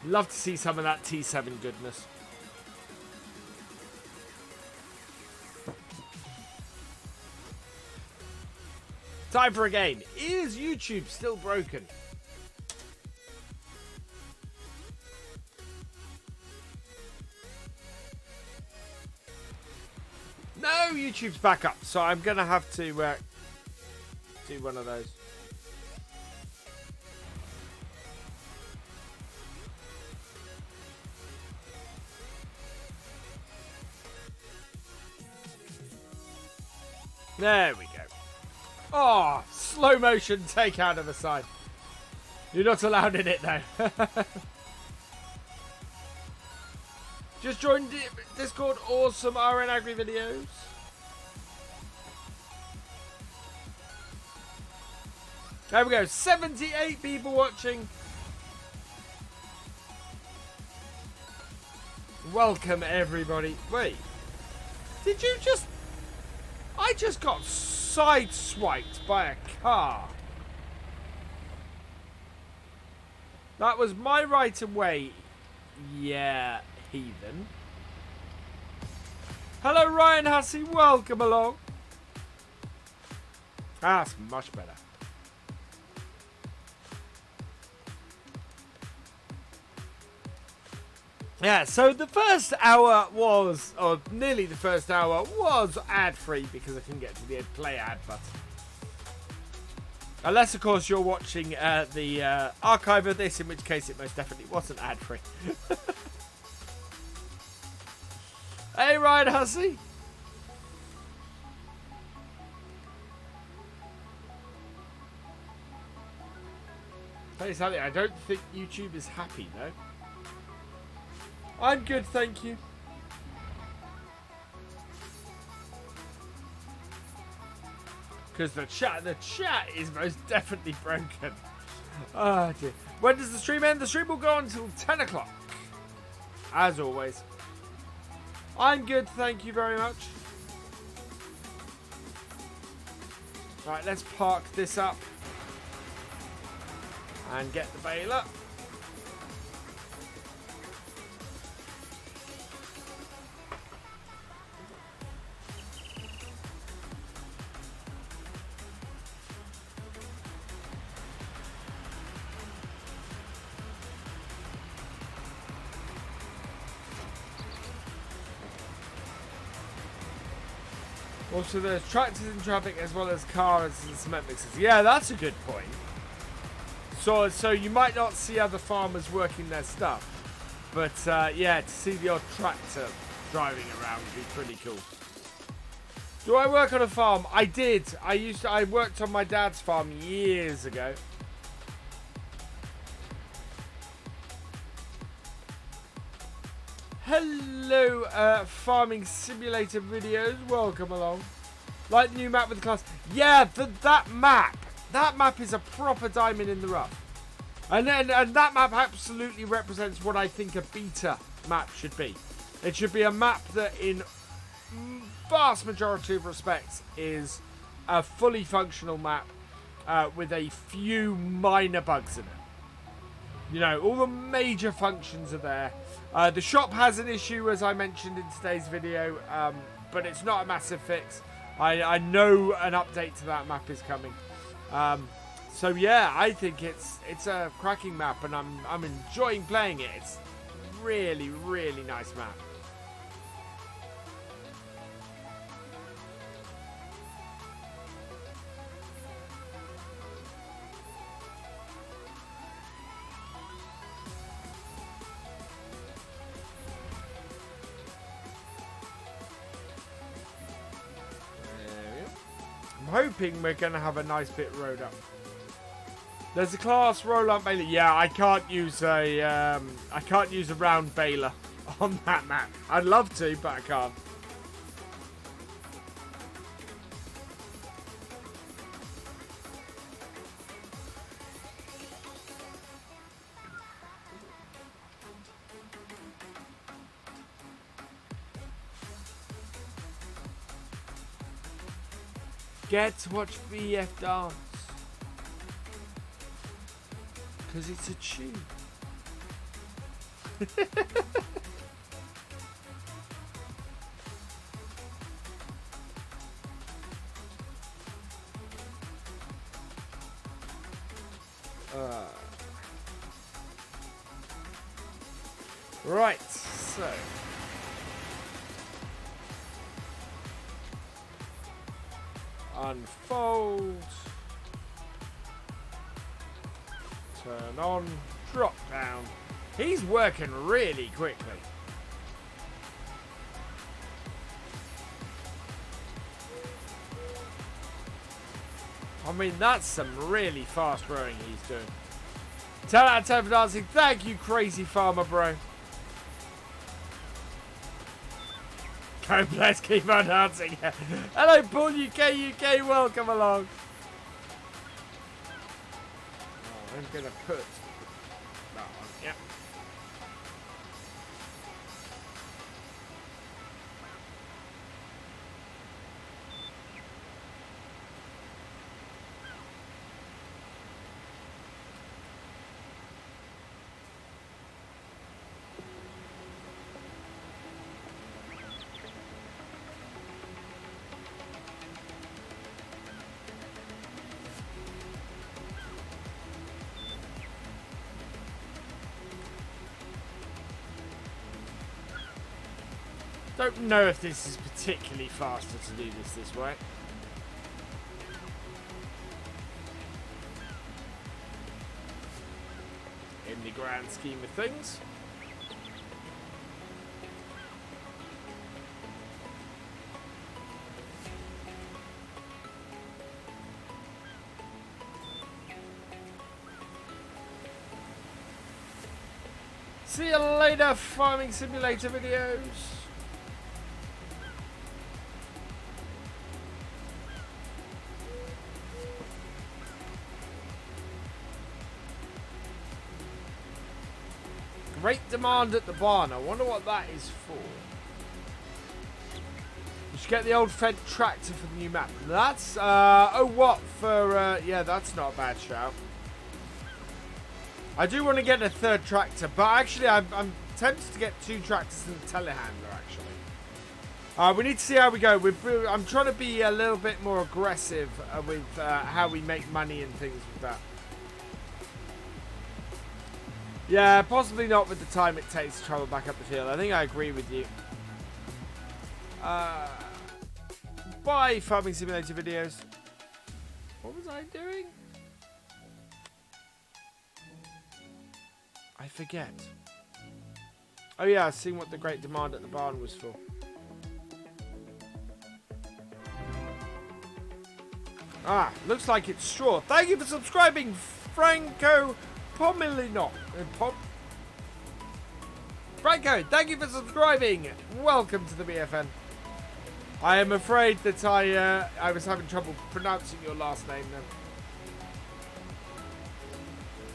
Love to see some of that T7 goodness. Time for a game. Is YouTube still broken? No, YouTube's back up, so I'm going to have to do one of those. There we go. Oh, slow motion take out of the side. You're not allowed in it though. Just joined Discord. Awesome RN Agri videos. There we go. 78 people watching. Welcome everybody. Wait. Did you just... I just got sideswiped by a car. That was my right of way. Yeah, heathen. Hello, Ryan Hussey. Welcome along. That's much better. Yeah, so the first hour was, or nearly the first hour, was ad-free because I couldn't get to the play ad button. Unless, of course, you're watching the archive of this, in which case it most definitely wasn't ad-free. Hey, Ryan Hussey. Tell you something, I don't think YouTube is happy, though. I'm good, thank you. Because the chat is most definitely broken. Oh dear. When does the stream end? The stream will go on until 10 o'clock. As always. I'm good, thank you very much. Right, let's park this up. And get the baler. Also, there's tractors in traffic as well as cars and cement mixers. Yeah, that's a good point. So you might not see other farmers working their stuff, but yeah, to see the odd tractor driving around would be pretty cool. Do I work on a farm? I did. I worked on my dad's farm years ago. Hello, farming simulator videos. Welcome along. Like the new map with the class. Yeah, that map is a proper diamond in the rough. And that map absolutely represents what I think a beta map should be. It should be a map that, in vast majority of respects, is a fully functional map with a few minor bugs in it. You know, all the major functions are there. The shop has an issue, as I mentioned in today's video, but it's not a massive fix. I know an update to that map is coming. So yeah, I think it's a cracking map, and I'm enjoying playing it. It's really, really nice map. I'm hoping we're going to have a nice bit road up. There's a class roll-up baler. Yeah, I can't use a round baler on that map. I'd love to, but I can't. Get to watch VF dance. Because it's a tune. Right, so unfold, turn on, drop down. He's working really quickly. I mean, that's some really fast rowing he's doing. 10 out of 10 for dancing. Thank you, crazy farmer, bro. Go, let's keep on dancing. Hello, Paul UK, welcome along. Oh, I'm going to put that one, yep. Don't know if this is particularly faster to do this way. In the grand scheme of things. See you later, Farming Simulator videos. Great demand at the barn. I wonder what that is for. You should get the old Fed tractor for the new map. That's, oh, what? For, yeah, that's not a bad shout. I do want to get a third tractor, but actually I'm tempted to get 2 tractors and a telehandler, actually. We need to see how we go. I'm trying to be a little bit more aggressive with how we make money and things with that. Yeah, possibly not with the time it takes to travel back up the field. I think I agree with you. Bye, Farming Simulator videos. What was I doing? I forget. Oh yeah, I seen what the great demand at the barn was for. Ah, looks like it's straw. Thank you for subscribing, Franco Pomilino. Franco, thank you for subscribing. Welcome to the BFN. I am afraid that I was having trouble pronouncing your last name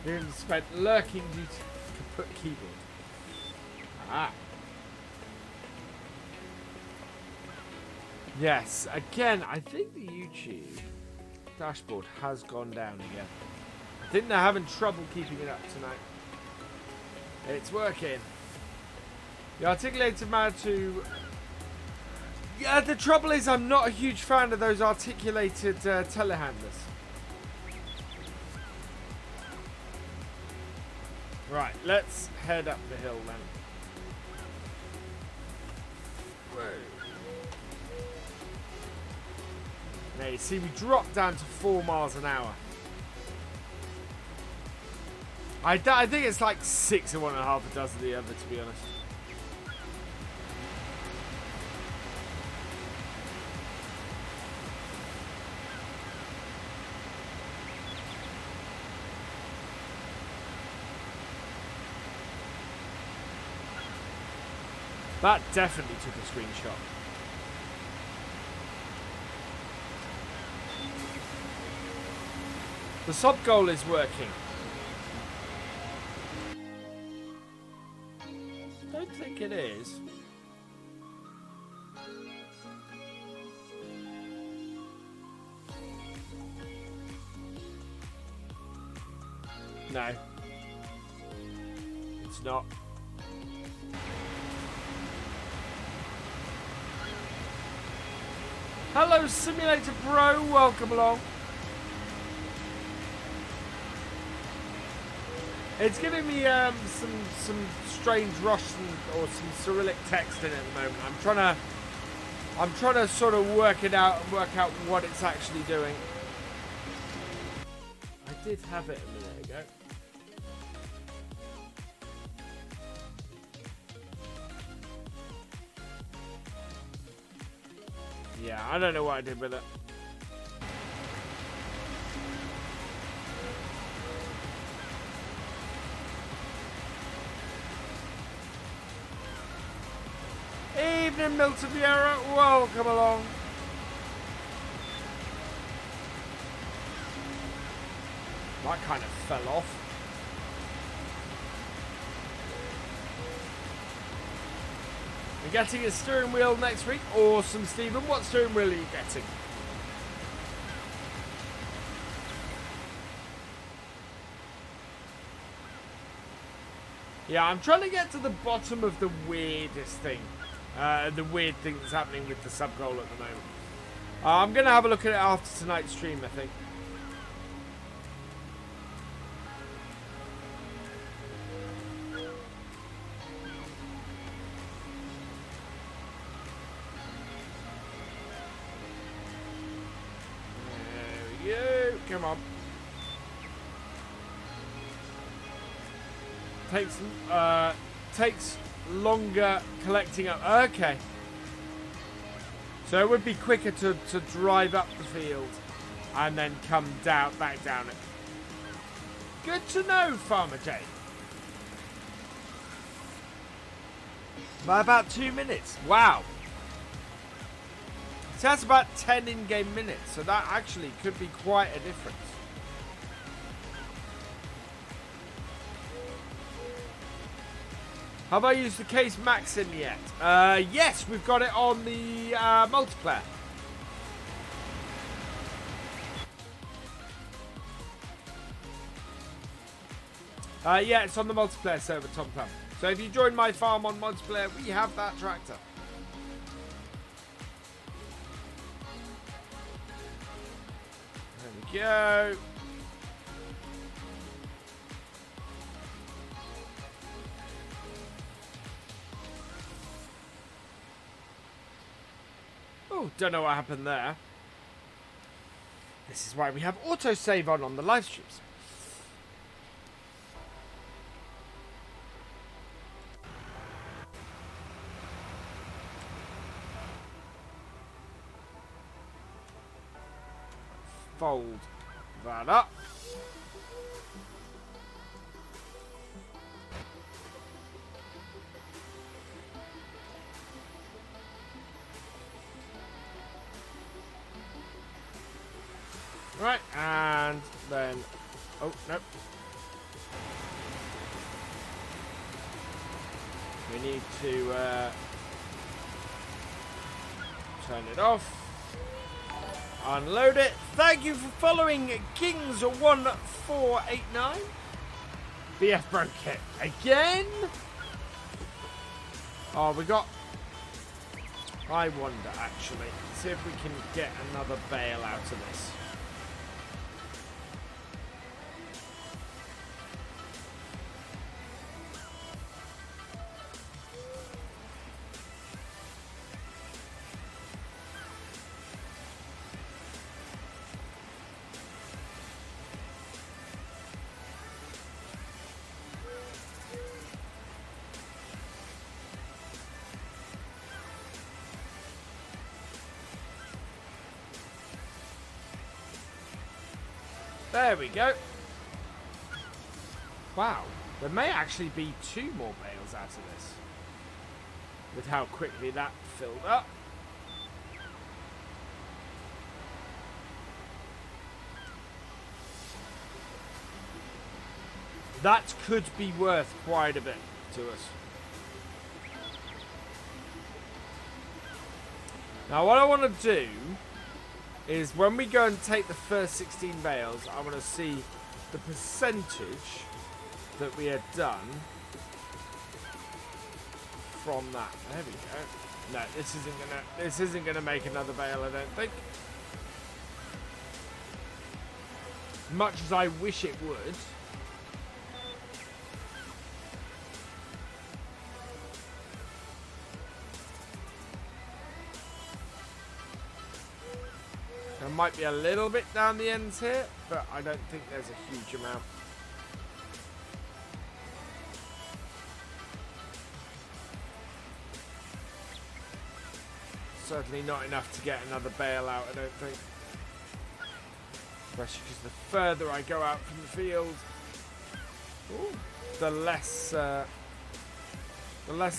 then. You spent lurking due to kaput keyboard. Ah. Yes, again, I think the YouTube dashboard has gone down again. I think they're having trouble keeping it up tonight. It's working. The articulated man to... Yeah, the trouble is I'm not a huge fan of those articulated telehandlers. Right, let's head up the hill then. Whoa. Now you see we dropped down to 4 miles an hour. I think it's like 6 and 1.5 a dozen the other, to be honest. That definitely took a screenshot. The sub goal is working. I don't think it is. No. It's not. Hello, Simulator Pro. Welcome along. It's giving me some strange Russian or some Cyrillic text in it at the moment. I'm trying to sort of work it out and work out what it's actually doing. I did have it a minute ago. Yeah, I don't know what I did with it. Evening, Milton Vieira. Welcome along. That kind of fell off. We're getting a steering wheel next week. Awesome, Stephen. What steering wheel are you getting? Yeah, I'm trying to get to the bottom of the weirdest thing. The weird thing that's happening with the sub-goal at the moment. I'm going to have a look at it after tonight's stream, I think. There we go. Come on. Takes longer collecting up. Okay. So it would be quicker to drive up the field and then come back down it. Good to know, Farmer J. By about 2 minutes. Wow. So that's about 10 in-game minutes. So that actually could be quite a difference. Have I used the case Maxim yet? Yes, we've got it on the multiplayer. Yeah, it's on the multiplayer server, Tom Plum. So if you join my farm on multiplayer, we have that tractor. There we go. Oh, don't know what happened there. This is why we have autosave on the live streams. Fold that up. Right, and then, oh, nope. We need to turn it off. Unload it. Thank you for following Kings1489. BF broke it again. Oh, we got... I wonder, actually. See if we can get another bale out of this. There we go. Wow, there may actually be 2 more bales out of this. With how quickly that filled up. That could be worth quite a bit to us. Now what I want to do is when we go and take the first 16 bales, I want to see the percentage that we had done from that. There we go. No, this isn't gonna make another bale, I don't think. Much as I wish it would. There might be a little bit down the ends here, but I don't think there's a huge amount. Certainly not enough to get another bale out, I don't think. Especially because the further I go out from the field, the less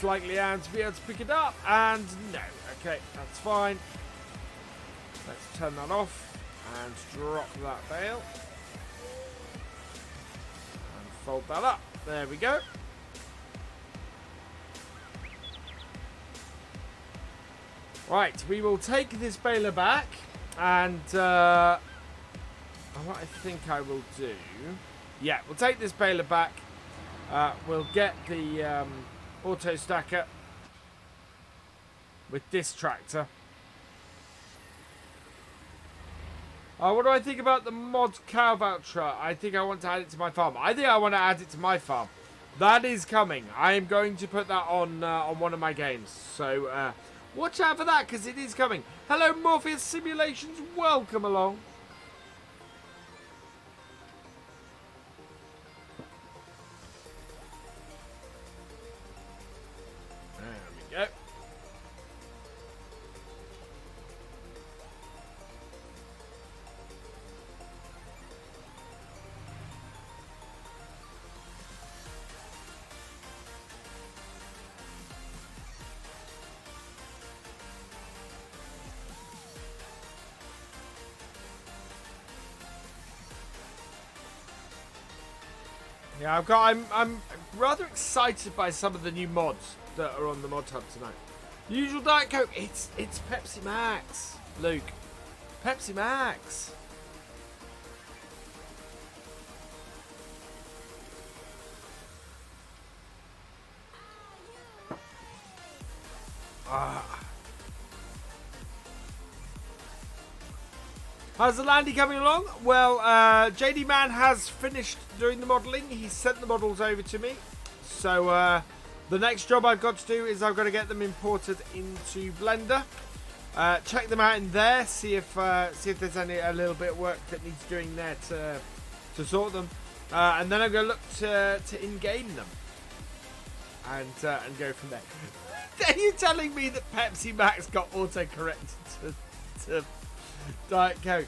likely I am to be able to pick it up. And no, okay, that's fine. Let's turn that off and drop that bale. And fold that up. There we go. Right, we will take this baler back, and what I think I will do... Yeah, we'll take this baler back. We'll get the auto stacker with this tractor. What do I think about the mod cow voucher? I think I want to add it to my farm. I think I want to add it to my farm. That is coming. I am going to put that on one of my games. So watch out for that, because it is coming. Hello, Morpheus Simulations. Welcome along. There we go. Yeah, I'm rather excited by some of the new mods that are on the mod hub tonight. Usual Diet Coke, it's Pepsi Max, Luke. Pepsi Max. How's the Landy coming along? Well, JD Man has finished doing the modelling. He's sent the models over to me. So the next job I've got to do is I've got to get them imported into Blender. Check them out in there. See if there's a little bit of work that needs doing there to sort them. And then I'm going to look to in-game them. And go from there. Are you telling me that Pepsi Max got auto-corrected to Diet Coke?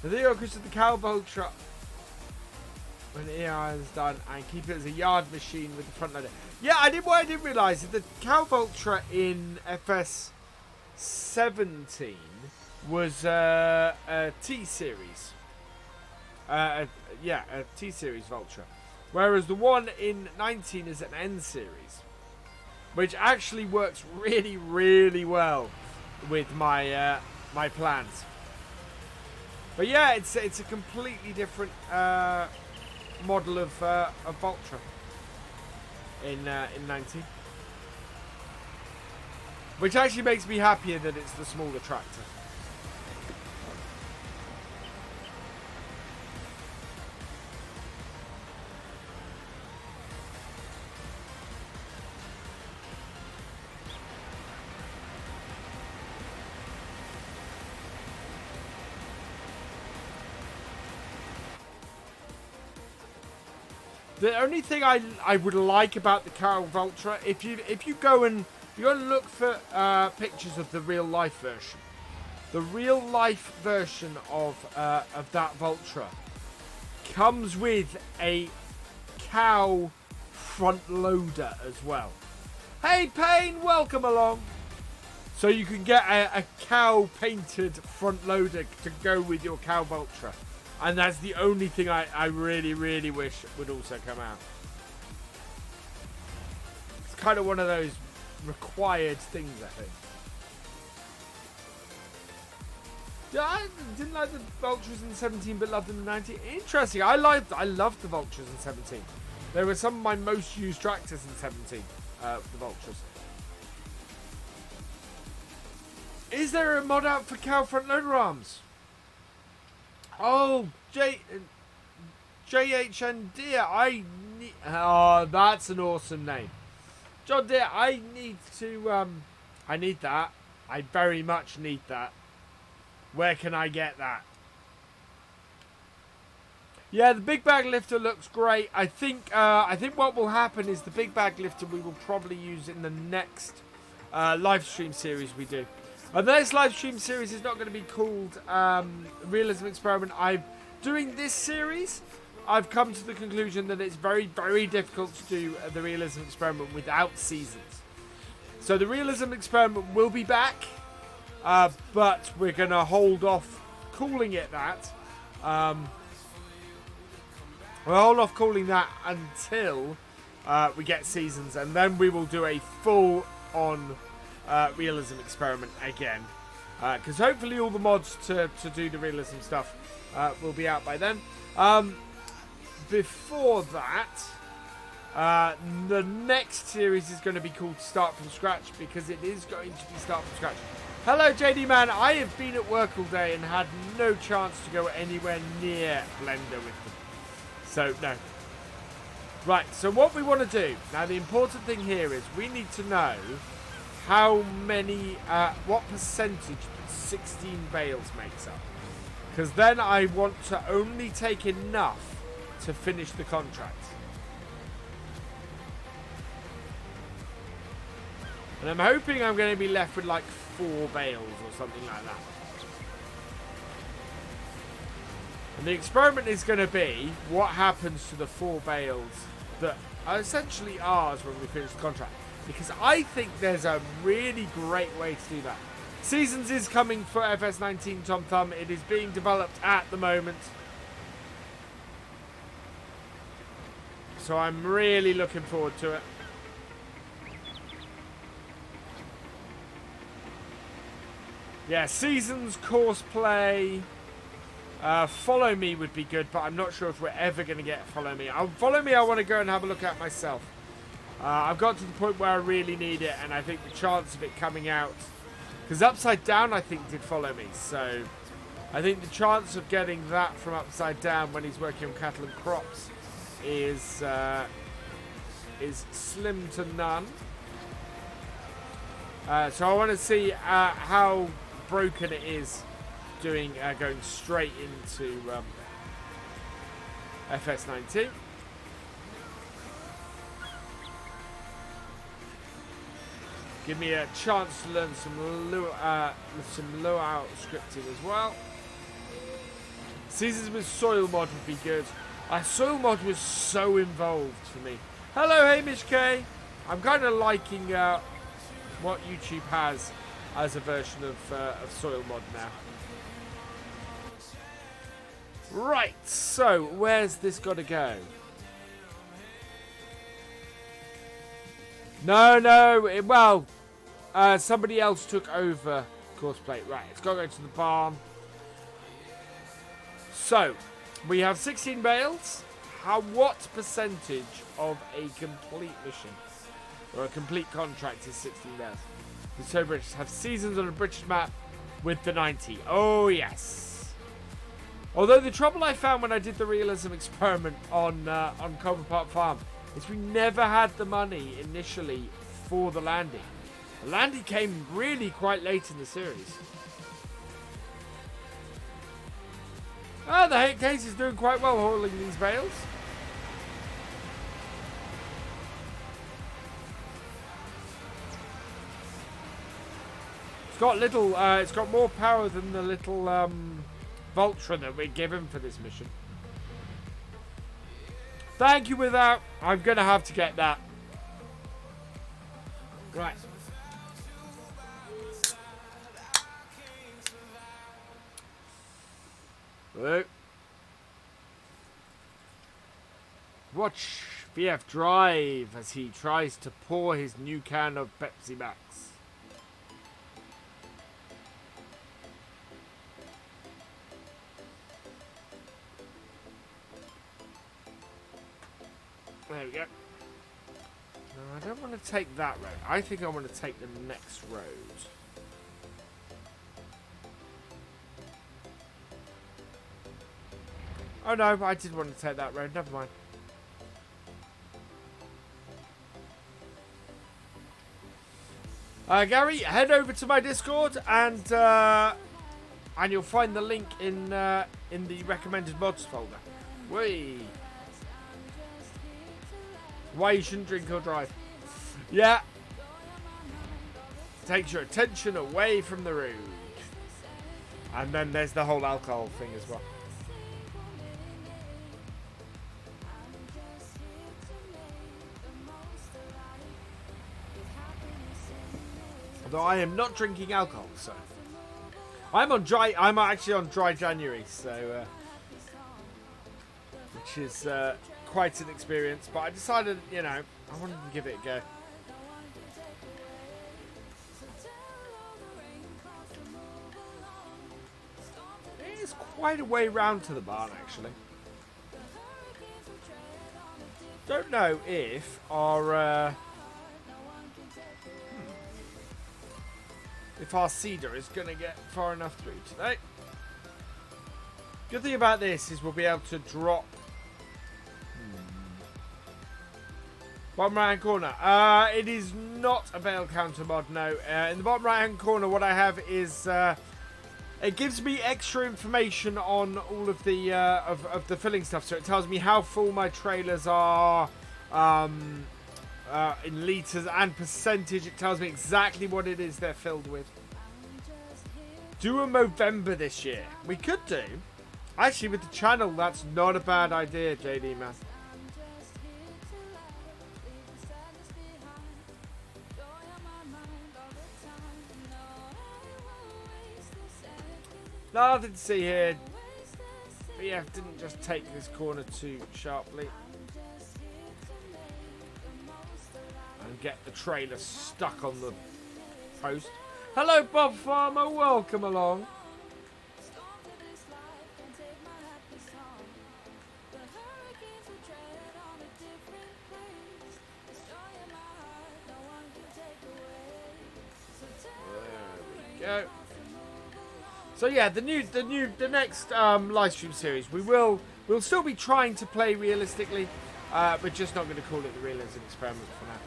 The video goes to the cow vulture when the EI is done and keep it as a yard machine with the front loader. Yeah, what I didn't realise is the cow vulture in FS 17 was a T series. A T series vulture, whereas the one in 19 is an N series, which actually works really, really well with my my plans. But yeah, it's a completely different model of Vultra in 19, which actually makes me happier that it's the smaller tractor. The only thing I would like about the Carol Vultra, if you go and look for pictures of the real life version, the real life version of that Vultra comes with a cow front loader as well. Hey Payne, welcome along. So you can get a cow painted front loader to go with your cow Vultra. And that's the only thing I really, really wish would also come out. It's kind of one of those required things, I think. Yeah, I didn't like the Vultures in 17, but loved them in 19. Interesting. I loved the Vultures in 17. They were some of my most used tractors in 17. The Vultures. Is there a mod out for cow front loader arms? Oh, JHN Deere. Oh, that's an awesome name. John Deere. I need to. I need that. I very much need that. Where can I get that? Yeah, the big bag lifter looks great. I think what will happen is the big bag lifter we will probably use in the next live stream series we do. The next live stream series is not going to be called Realism Experiment. Doing this series, I've come to the conclusion that it's very, very difficult to do the Realism Experiment without seasons. So the Realism Experiment will be back. But we're going to hold off calling it that. We'll hold off calling that until we get seasons. And then we will do a full-on Realism Experiment again. Because hopefully all the mods to do the Realism stuff will be out by then. Before that, the next series is going to be called Start From Scratch. Because it is going to be Start From Scratch. Hello, JD Man. I have been at work all day and had no chance to go anywhere near Blender with them. So, no. Right, so what we want to do... Now, the important thing here is we need to know how many... what percentage 16 bales makes up. Because then I want to only take enough to finish the contract. And I'm hoping I'm going to be left with like 4 bales or something like that. And the experiment is going to be what happens to the 4 bales that are essentially ours when we finish the contract. Because I think there's a really great way to do that. Seasons is coming for FS19 Tom Thumb. It is being developed at the moment. So I'm really looking forward to it. Yeah, Seasons, Courseplay, Follow Me would be good, but I'm not sure if we're ever going to get Follow Me. Follow Me I want to go and have a look at myself. I've got to the point where I really need it, and I think the chance of it coming out... Because Upside Down, I think, did Follow Me, so... I think the chance of getting that from Upside Down when he's working on cattle and crops is slim to none. So I want to see how broken it is doing going straight into FS19. Give me a chance to learn some low-out scripting as well. Seasons with soil mod would be good. Soil mod was so involved for me. Hello, Hamish K. I'm kind of liking what YouTube has as a version of soil mod now. Right, so where's this got to go? No, somebody else took over Courseplay. Right, it's got to go to the barn. So, we have 16 bales. What percentage of a complete mission or a complete contract is 16 bales? The So British have Seasons on a British map with the 90. Oh, yes. Although the trouble I found when I did the Realism Experiment on Cobra Park Farm is we never had the money initially for the landing. The landing came really quite late in the series. Oh, the hate case is doing quite well hauling these bales. It's got little. It's got more power than the little Vulture that we're given for this mission. Thank you. Without, I'm gonna have to get that. Right. Hello. Watch VF drive as he tries to pour his new can of Pepsi Max. There we go. No, I don't want to take that road. I think I want to take the next road. Oh no, I did want to take that road. Never mind. Gary, head over to my Discord and you'll find the link in the recommended mods folder. Whee! Why you shouldn't drink or drive? Yeah. Takes your attention away from the road. And then there's the whole alcohol thing as well. Although I am not drinking alcohol, so I'm actually on dry January, so which is quite an experience. But I decided, you know, I wanted to give it a go. It is quite a way round to the barn, actually. Don't know if our seeder is going to get far enough through today. Good thing about this is we'll be able to drop bottom right hand corner. It is not a bale counter mod, no. In the bottom right hand corner, what I have is it gives me extra information on all of the of the filling stuff. So it tells me how full my trailers are in litres and percentage. It tells me exactly what it is they're filled with. Do a Movember this year. We could do. Actually, with the channel, that's not a bad idea, JD, man. Nothing to see here. BF didn't just take this corner too sharply. And get the trailer stuck on the post. Hello, Bob Farmer. Welcome along. There we go. So yeah, the next live stream series, we'll still be trying to play realistically, we're just not going to call it the Realism Experiment for now.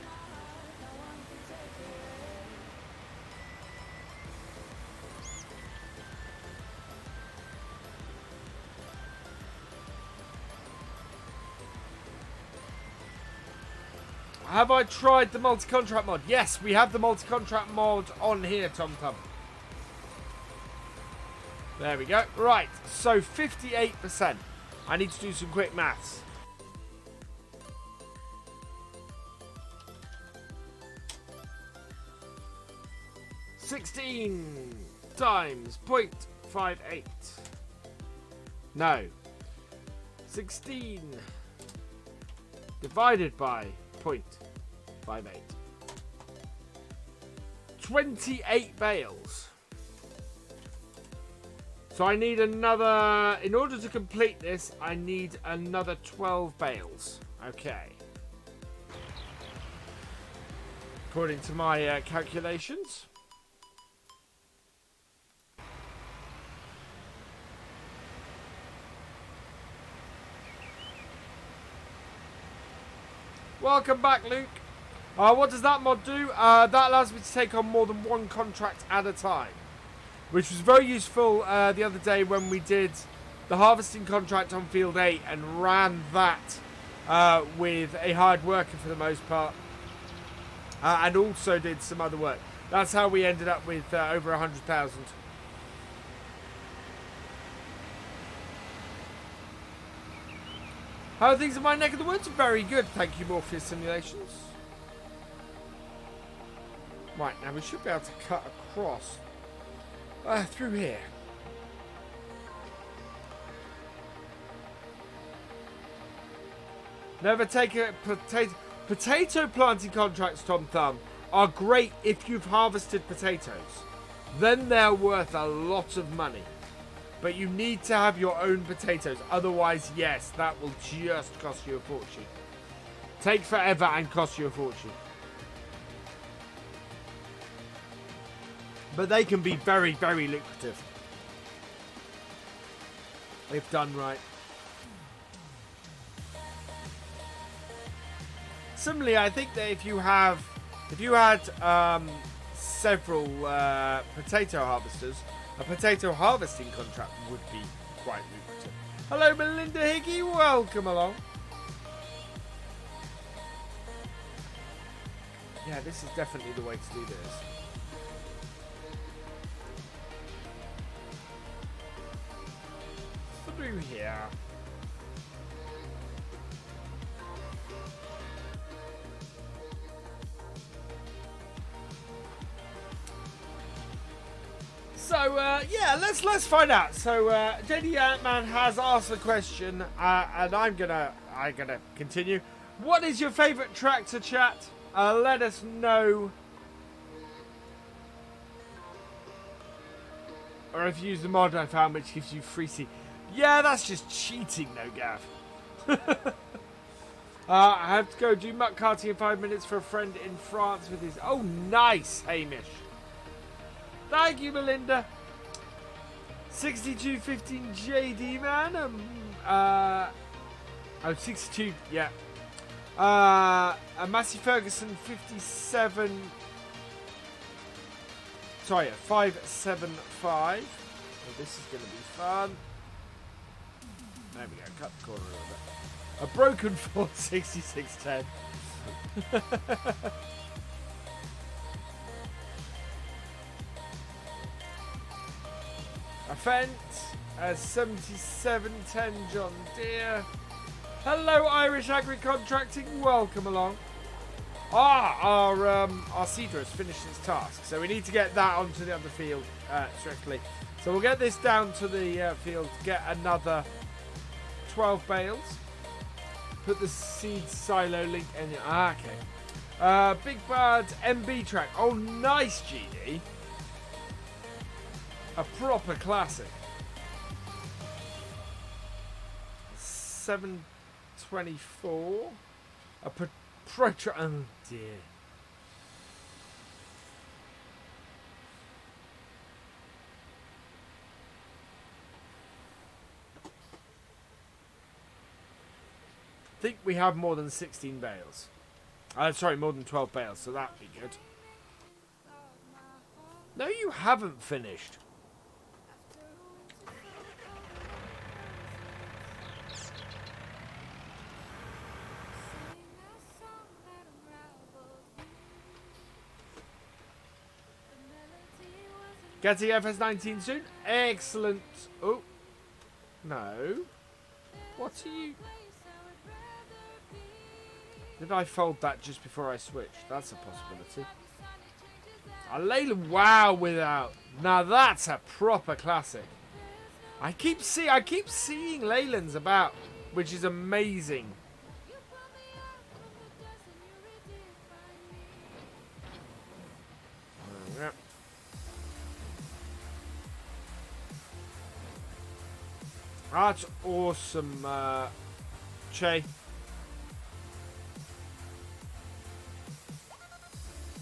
Have I tried the multi-contract mod? Yes, we have the multi-contract mod on here, Tom Thumb. There we go. Right, so 58%. I need to do some quick maths. $16 times 0.58. No. 16 divided by 0.58. 28 bales. So I need another, in order to complete this, I need another 12 bales. Okay. According to my calculations. Welcome back, Luke. What does that mod do? That allows me to take on more than one contract at a time, which was very useful the other day when we did the harvesting contract on Field 8 and ran that with a hired worker for the most part, and also did some other work. That's how we ended up with over 100,000. How are things in my neck of the woods? Very good, thank you, Morpheus Simulations. Right, now we should be able to cut across through here. Never take a potato planting contracts, Tom Thumb, are great if you've harvested potatoes. Then they're worth a lot of money. But you need to have your own potatoes. Otherwise, yes, that will just cost you a fortune. take forever and cost you a fortune. But they can be very, very lucrative if done right. Similarly, I think that if you had several potato harvesters, a potato harvesting contract would be quite lucrative. Hello, Melinda Hickey. Welcome along. Yeah, this is definitely the way to do this. Through here. So yeah, let's find out. So JD Ant-Man has asked the question, and I'm gonna continue. What is your favourite tractor, chat? Let us know. Or if you use the mod I found, which gives you free seat. Yeah, that's just cheating, though, Gav. I have to go do muck karting in 5 minutes for a friend in France with his. Oh, nice, Hamish. Thank you, Melinda. 6215 JD, man. Oh, 62, yeah. A Massey Ferguson 57. Sorry, 575. Oh, this is going to be fun. There we go, cut the corner a little bit. A broken Ford 6610. A Fendt, a 7710 John Deere. Hello, Irish Agri Contracting. Welcome along. Our seeder has finished its task, so we need to get that onto the other field strictly. So we'll get this down to the field, get another 12 bales. Put the seed silo link in. Okay. Big Bird MB track. Oh, nice, GD. A proper classic. 724. A pro track. Oh dear. I think we have more than 16 bales. Sorry, more than 12 bales, so that'd be good. No, you haven't finished. Getting FS19 soon. Excellent. Oh. No. What are you... Did I fold that just before I switched? That's a possibility. A Leyland. Wow, without. Now that's a proper classic. I keep seeing Leylands about, which is amazing. That's awesome, Che.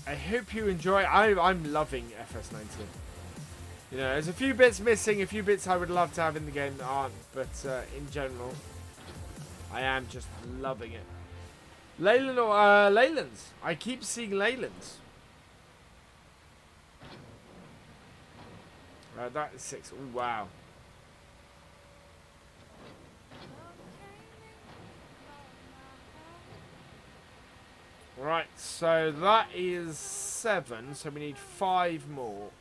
I hope you enjoy. I'm loving FS19. You know, there's a few bits missing, a few bits I would love to have in the game that aren't, but in general, I am just loving it. Leyland or Leylands? I keep seeing Leylands. That is 6. Ooh, wow. Right, so that is 7, so we need 5 more.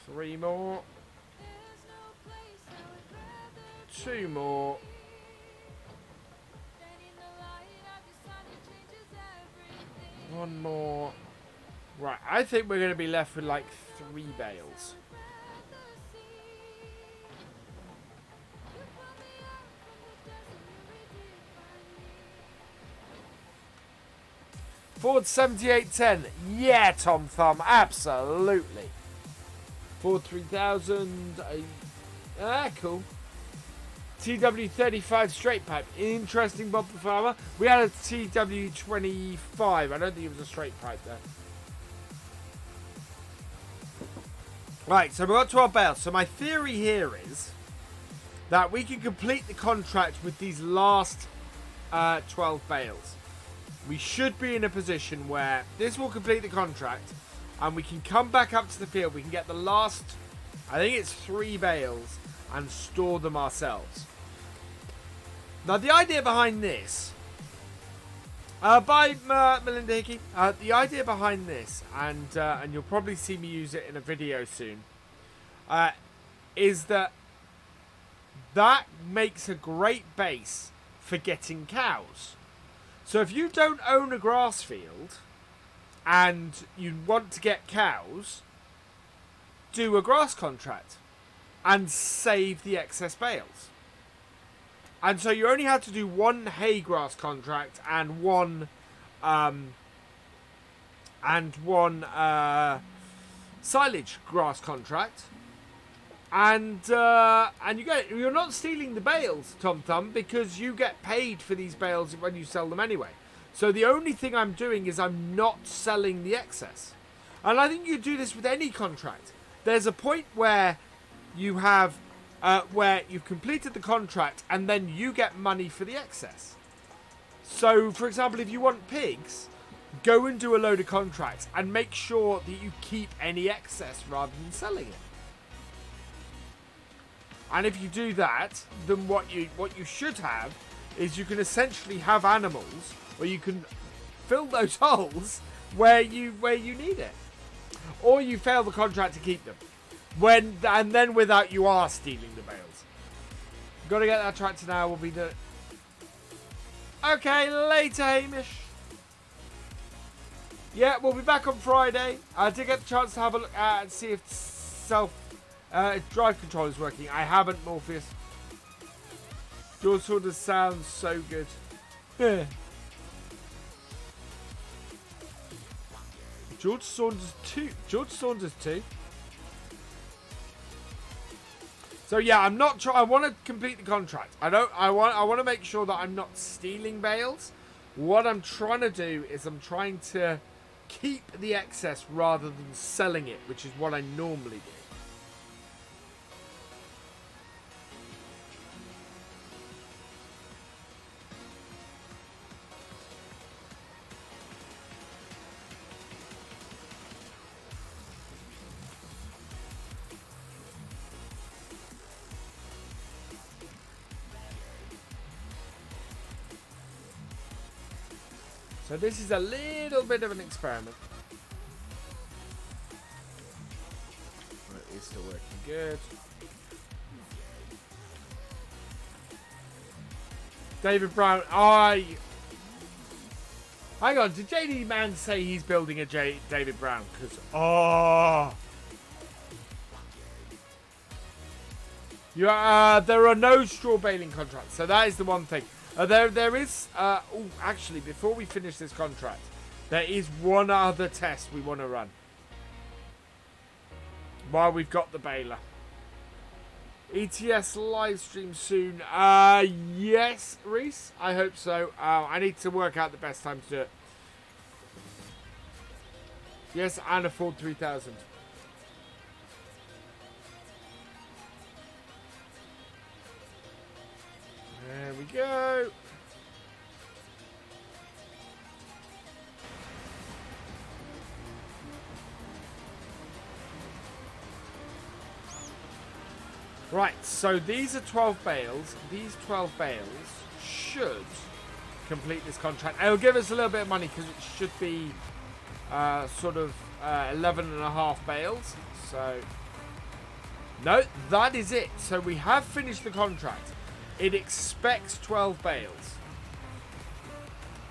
Three more. 2 more. One more. Right, I think we're going to be left with like 3 bales. Ford 7810. Yeah, Tom Thumb. Absolutely. Ford 3000. Cool. TW35 straight pipe. Interesting bumper farmer. We had a TW25. I don't think it was a straight pipe there. Right, so we're up to our bales. So my theory here is that we can complete the contract with these last 12 bales. We should be in a position where this will complete the contract and we can come back up to the field. We can get the last, I think it's 3 bales, and store them ourselves. Now the idea behind this, by Melinda Hickey, the idea behind this, and you'll probably see me use it in a video soon, is that makes a great base for getting cows. So if you don't own a grass field and you want to get cows, do a grass contract and save the excess bales. And so you only have to do 1 hay grass contract and one silage grass contract. And you're not stealing the bales, Tom Thumb, because you get paid for these bales when you sell them anyway. So the only thing I'm doing is I'm not selling the excess. And I think you do this with any contract. There's a point where you have where you've completed the contract and then you get money for the excess. So, for example, if you want pigs, go and do a load of contracts and make sure that you keep any excess rather than selling it. And if you do that, then what you should have is you can essentially have animals, or you can fill those holes where you need it, or you fail the contract to keep them. And then without you are stealing the bales. Got to get that tractor now. We'll be the. Okay, later, Hamish. Yeah, we'll be back on Friday. I did get the chance to have a look at and see if drive control is working. I haven't, Morpheus. George Saunders sounds so good. Yeah. George Saunders 2. George Saunders 2. So yeah, I'm not I want to complete the contract. I want to make sure that I'm not stealing bales. What I'm trying to do is I'm trying to keep the excess rather than selling it, which is what I normally do. So this is a little bit of an experiment. It is still working good. David Brown. Hang on, did JD Man say he's building a David Brown? Because, there are no straw baling contracts. So that is the one thing. There is, actually, before we finish this contract, there is one other test we want to run. While we've got the baler. ETS live stream soon. Yes, Reese, I hope so. I need to work out the best time to do it. Yes, and a Ford 3000. There we go. Right, so these are 12 bales. These 12 bales should complete this contract. It'll give us a little bit of money because it should be sort of 11.5 bales. So, no, that is it. So we have finished the contract. It expects 12 bales,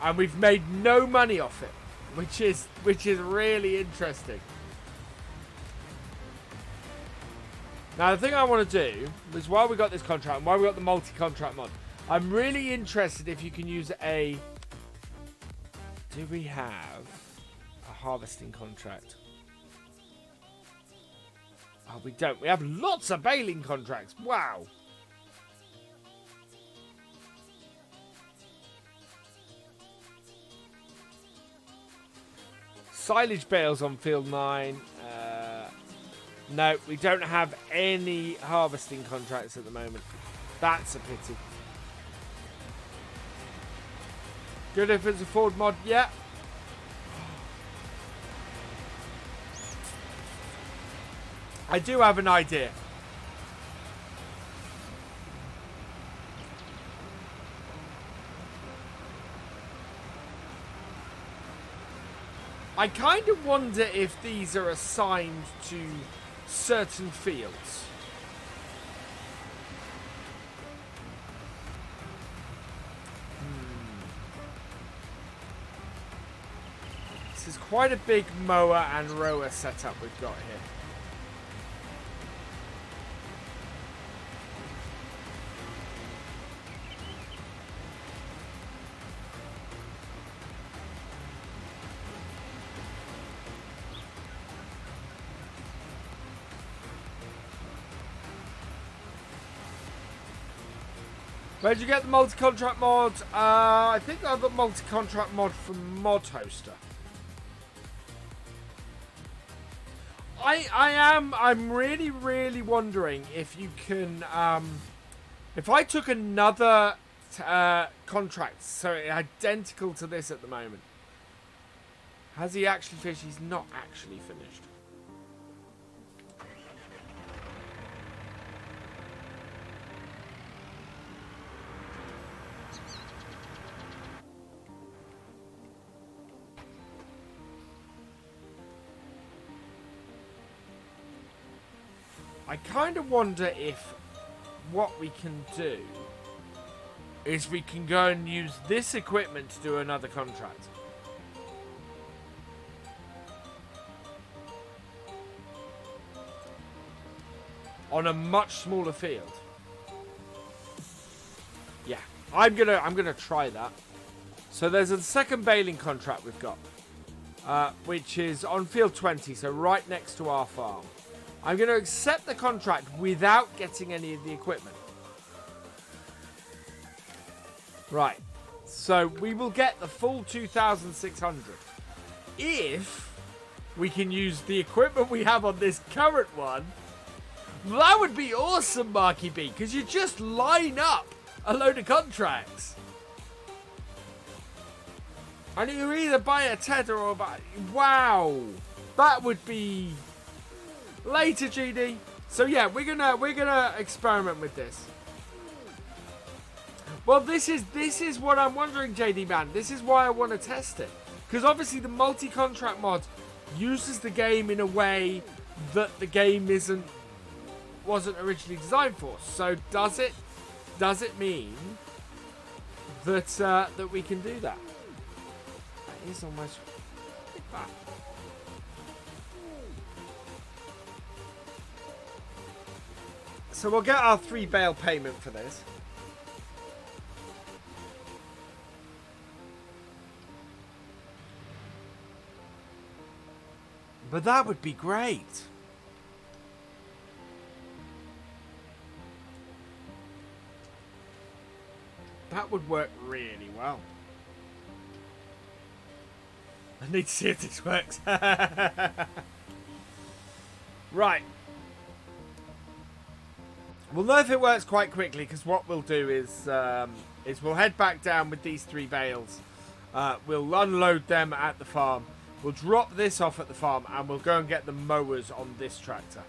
and we've made no money off it, which is really interesting. Now the thing I want to do is, while we got this contract and while we got the multi-contract mod, I'm really interested if you can use a Do we have a harvesting contract? Oh, we don't. We have lots of baling contracts. Wow. Silage bales on field 9. No, we don't have any harvesting contracts at the moment. That's a pity. Good if it's a Ford mod. Yeah. I do have an idea. I kind of wonder if these are assigned to certain fields. This is quite a big mower and rower setup we've got here. Where'd you get the multi-contract mod? I think I got the multi-contract mod from Mod Hoster. I'm really wondering if you can, if I took another contract, so identical to this at the moment. Has he actually finished? He's not actually finished. I kind of wonder if what we can do is we can go and use this equipment to do another contract. On a much smaller field. Yeah, I'm gonna try that. So there's a second baling contract we've got, which is on field 20, so right next to our farm. I'm going to accept the contract without getting any of the equipment. Right. So we will get the full 2,600 if we can use the equipment we have on this current one. That would be awesome, Marky B, because you just line up a load of contracts. And you either buy a tether or buy... Wow. That would be... Later, GD. So yeah, we're gonna experiment with this. Well, this is what I'm wondering, JD man. This is why I want to test it, because obviously the multi-contract mod uses the game in a way that the game wasn't originally designed for. So does it mean that that we can do that? That is almost bad. So we'll get our 3 bale payment for this. But that would be great. That would work really well. I need to see if this works. Right. We'll know if it works quite quickly, because what we'll do is we'll head back down with these 3 bales. We'll unload them at the farm. We'll drop this off at the farm, and we'll go and get the mowers on this tractor.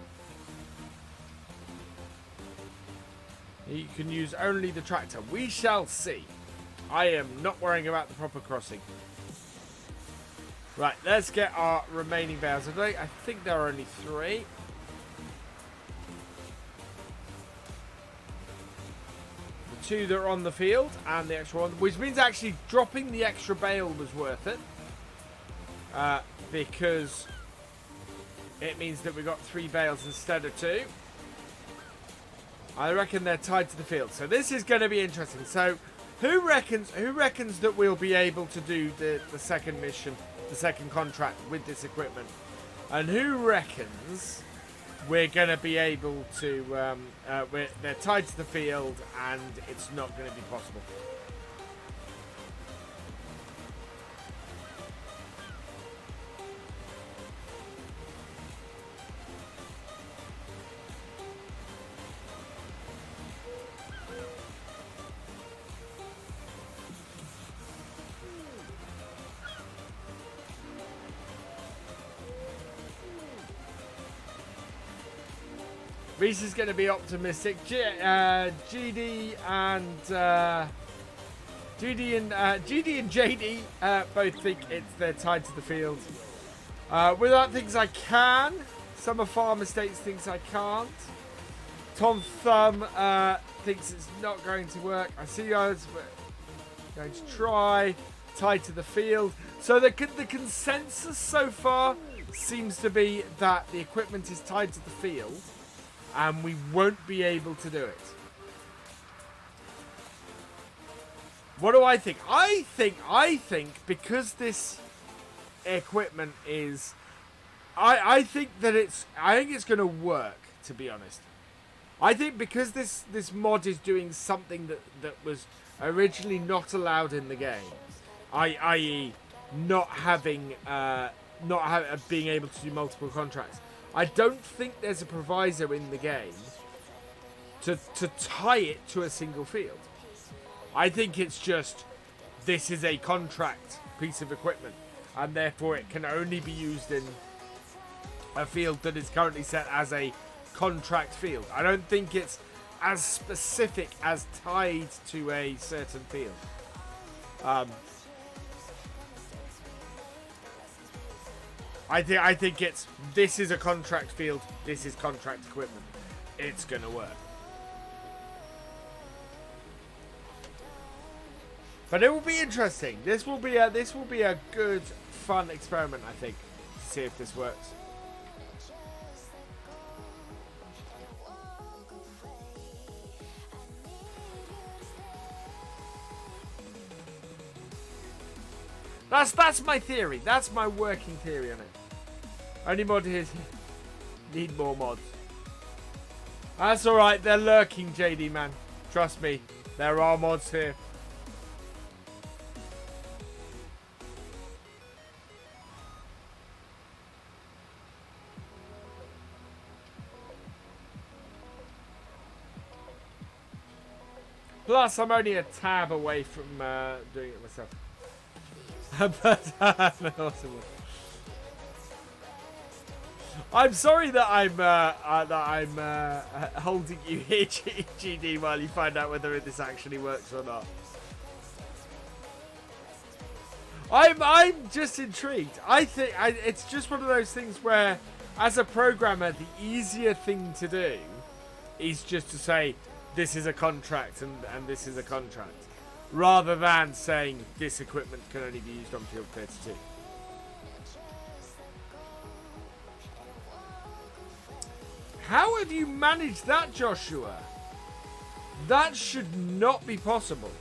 You can use only the tractor. We shall see. I am not worrying about the proper crossing. Right, let's get our remaining bales. I think there are only 3. The 2 that are on the field and the extra one, which means actually dropping the extra bale was worth it. Because it means that we got 3 bales instead of 2. I reckon they're tied to the field. So this is going to be interesting. So Who reckons that we'll be able to do the second mission, the second contract with this equipment? And who reckons we're going to be able to... they're tied to the field and it's not going to be possible. Reese is going to be optimistic. GD and JD both think they're tied to the field. Without things I can. Summer Farm Estates thinks I can't. Tom Thumb thinks it's not going to work. I see you guys going to try. Tied to the field. So the consensus so far seems to be that the equipment is tied to the field. And we won't be able to do it. What do I think? I think because this equipment is... I think it's going to work, to be honest. I think because this mod is doing something that was originally not allowed in the game, i.e. being able to do multiple contracts. I don't think there's a proviso in the game to tie it to a single field. I think it's just, this is a contract piece of equipment, and therefore it can only be used in a field that is currently set as a contract field. I don't think it's as specific as tied to a certain field. I think it's, this is a contract field, this is contract equipment. It's going to work. But it will be interesting. This will be a good, fun experiment, I think, to see if this works. That's my theory. That's my working theory on it. Only mod here. Need more mods. That's alright. They're lurking, JD, man. Trust me. There are mods here. Plus, I'm only a tab away from doing it myself. But awesome. I'm sorry that I'm holding you here, GD, while you find out whether this actually works or not. I'm just intrigued. I think it's just one of those things where, as a programmer, the easier thing to do is just to say this is a contract and this is a contract, rather than saying this equipment can only be used on field 32. How have you managed that, Joshua? That should not be possible.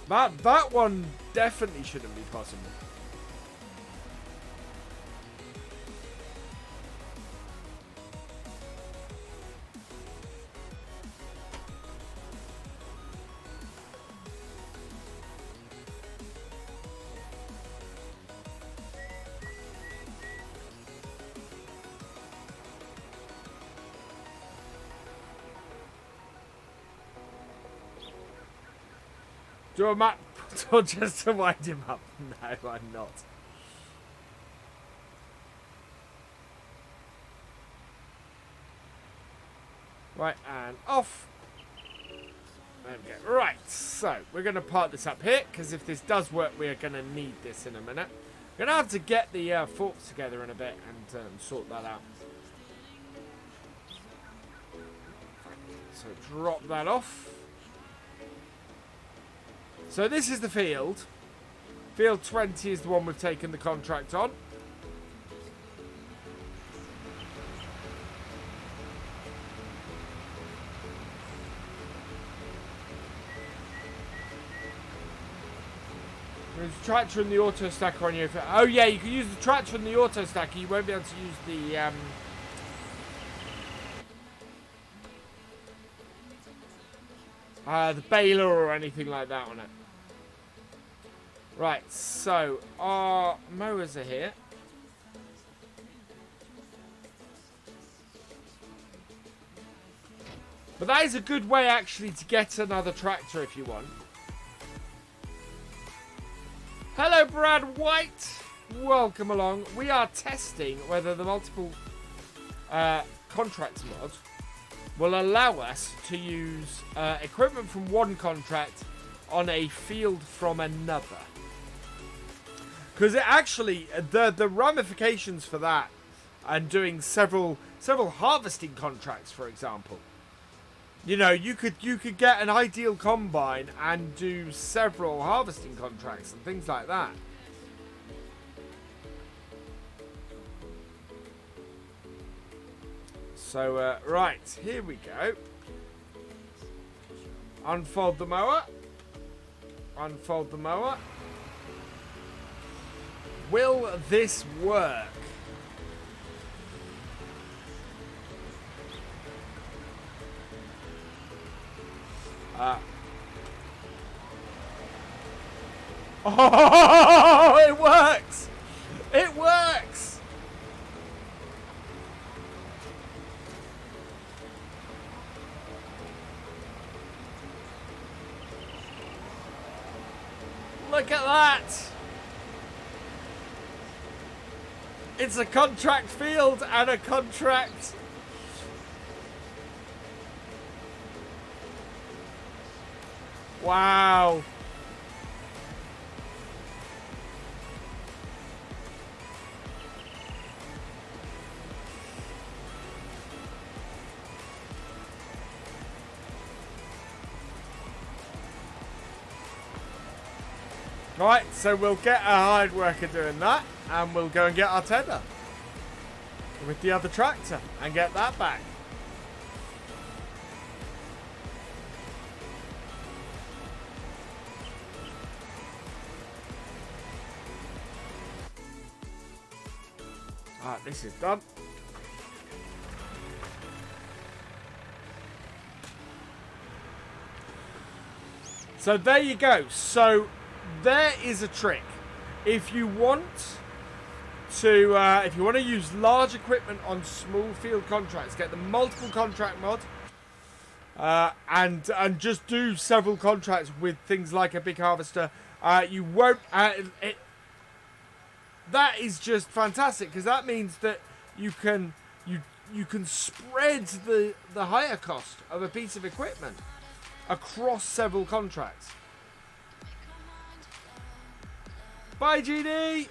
That one definitely shouldn't be possible. Do a map or just to wind him up? No, I'm not. Right, and off. There we go. Right, so we're going to part this up here, because if this does work, we are going to need this in a minute. We're going to have to get the forks together in a bit and sort that out. So drop that off. So this is the field. Field 20 is the one we've taken the contract on. the tractor and the auto stacker on you. Oh yeah, you can use the tractor and the auto stacker. You won't be able to use the baler or anything like that on it. Right, so our mowers are here. But that is a good way actually to get another tractor if you want. Hello Brad White, welcome along. We are testing whether the multiple contracts mod will allow us to use equipment from one contract on a field from another. Because it actually, the ramifications for that and doing several harvesting contracts, for example. You know, you could get an ideal combine and do several harvesting contracts and things like that. So, right, here we go. Unfold the mower. Unfold the mower. Will this work? Oh, it works! It works! Look at that! It's a contract field and a contract. Wow. Right, so we'll get a hired worker doing that, and we'll go and get our tender with the other tractor and get that back. Alright, this is done. So there you go. So there is a trick. If you want to use large equipment on small field contracts, get the multiple contract mod, and just do several contracts with things like a big harvester. You won't. That is just fantastic, because that means that you can spread the higher cost of a piece of equipment across several contracts. Bye, GD.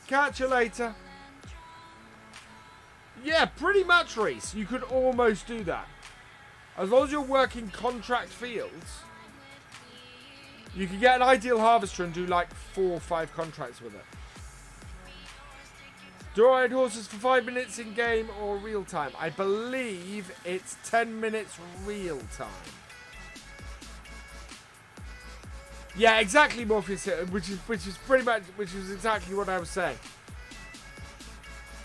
Catch you later. Yeah, pretty much, Reese. You could almost do that. As long as you're working contract fields, you can get an ideal harvester and do like 4 or 5 contracts with it. Do I ride horses for 5 minutes in game or real time? I believe it's 10 minutes real time. Yeah, exactly, Morpheus, which is exactly what I was saying.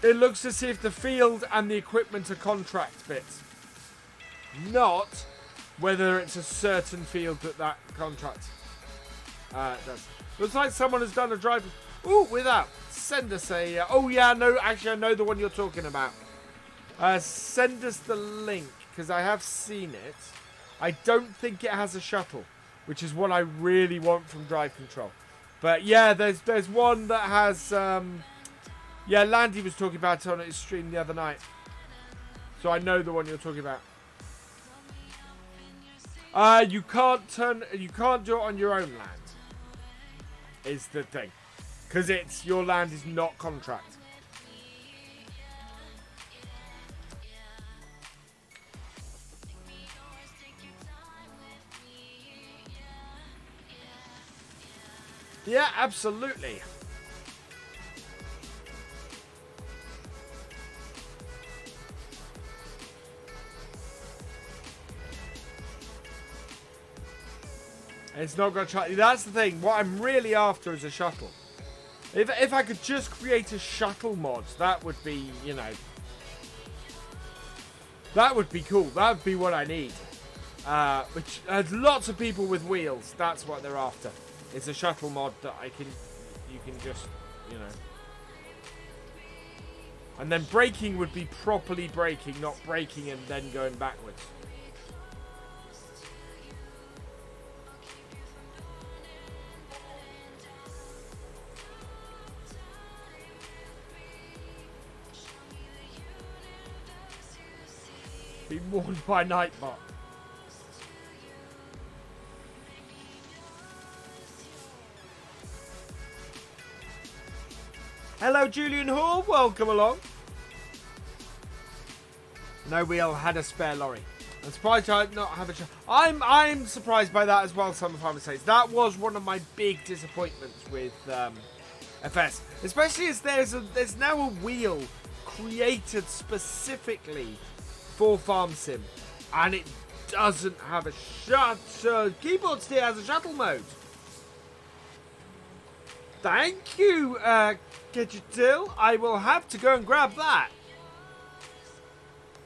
It looks to see if the field and the equipment are contract bits, not whether it's a certain field that contract does. Looks like someone has done a drive. Ooh, without. Send us a. Oh yeah, no, actually I know the one you're talking about. Send us the link, because I have seen it. I don't think it has a shuttle, which is what I really want from Drive Control. But yeah, there's one that has. Yeah, Landy was talking about it on his stream the other night, so I know the one you're talking about. You can't do it on your own land. Is the thing, because your land is not contract. Yeah, absolutely. It's not going to try. That's the thing. What I'm really after is a shuttle. If I could just create a shuttle mod, that would be, you know, that would be cool. That would be what I need. Which has lots of people with wheels. That's what they're after. It's a shuttle mod that you can just, you know. And then braking would be properly braking, not braking and then going backwards. Be warned by Nightbot. Hello, Julian Hall. Welcome along. No wheel had a spare lorry. I'm surprised I not have a. I'm surprised by that as well. FendtFarmer says that was one of my big disappointments with FS, especially as there's now a wheel created specifically for Farm Sim, and it doesn't have a keyboard steer has a shuttle mode. Thank you, Gadgetil. I will have to go and grab that.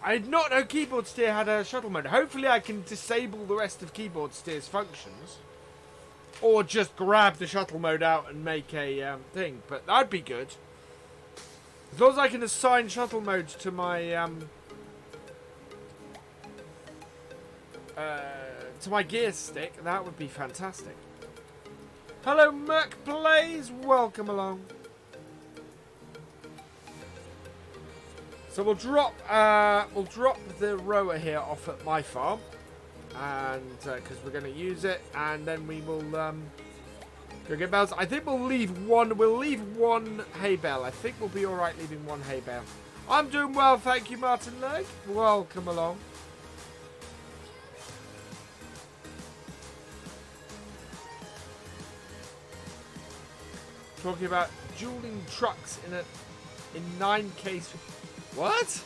I did not know keyboard steer had a shuttle mode. Hopefully I can disable the rest of keyboard steer's functions. Or just grab the shuttle mode out and make a thing. But that'd be good. As long as I can assign shuttle modes to my gear stick, that would be fantastic. Hello, Merc Plays. Welcome along. So we'll drop the rower here off at my farm, and because we're going to use it, and then we will go get bales. I think we'll leave one hay bale. I think we'll be all right leaving one hay bale. I'm doing well, thank you, Martin Leg. Welcome along. Talking about dueling trucks in 9K. What?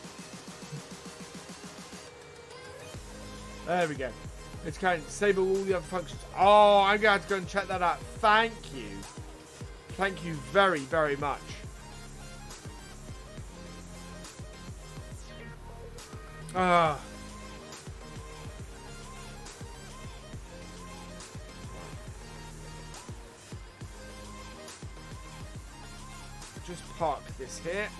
There we go. It's kind of disable all the other functions. Oh, I'm going to have to go and check that out. Thank you. Thank you very, very much. Ah. Just park this here.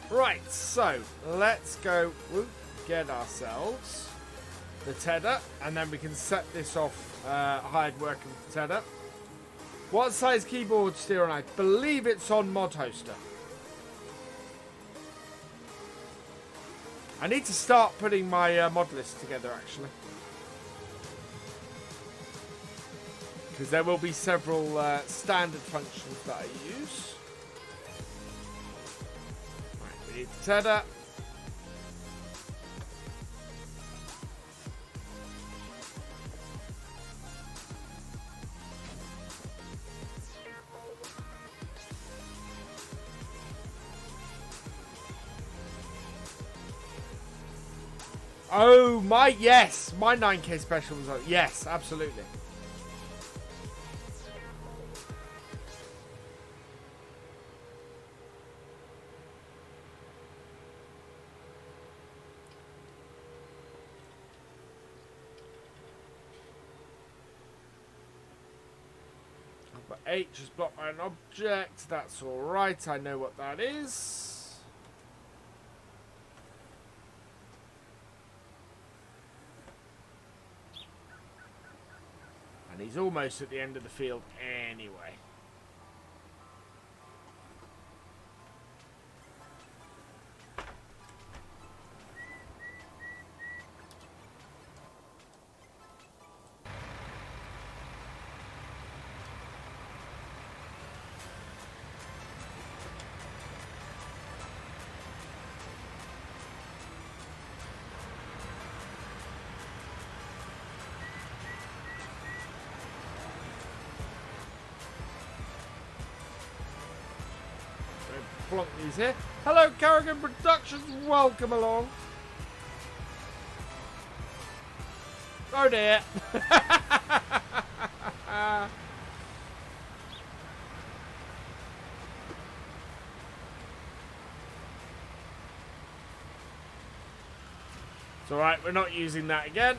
Right, so let's go get ourselves the tedder, and then we can set this off hired working tedder. What size keyboard steer on? I believe it's on Mod Hoster. I need to start putting my mod list together actually, because there will be several standard functions that I use. Need the tedder. Oh my, yes, my 9K special was on. Yes, absolutely. H is blocked by an object. That's alright. I know what that is. And he's almost at the end of the field anyway. plonk these here. Hello, Carrigan Productions. Welcome along. Oh dear. It's alright, we're not using that again.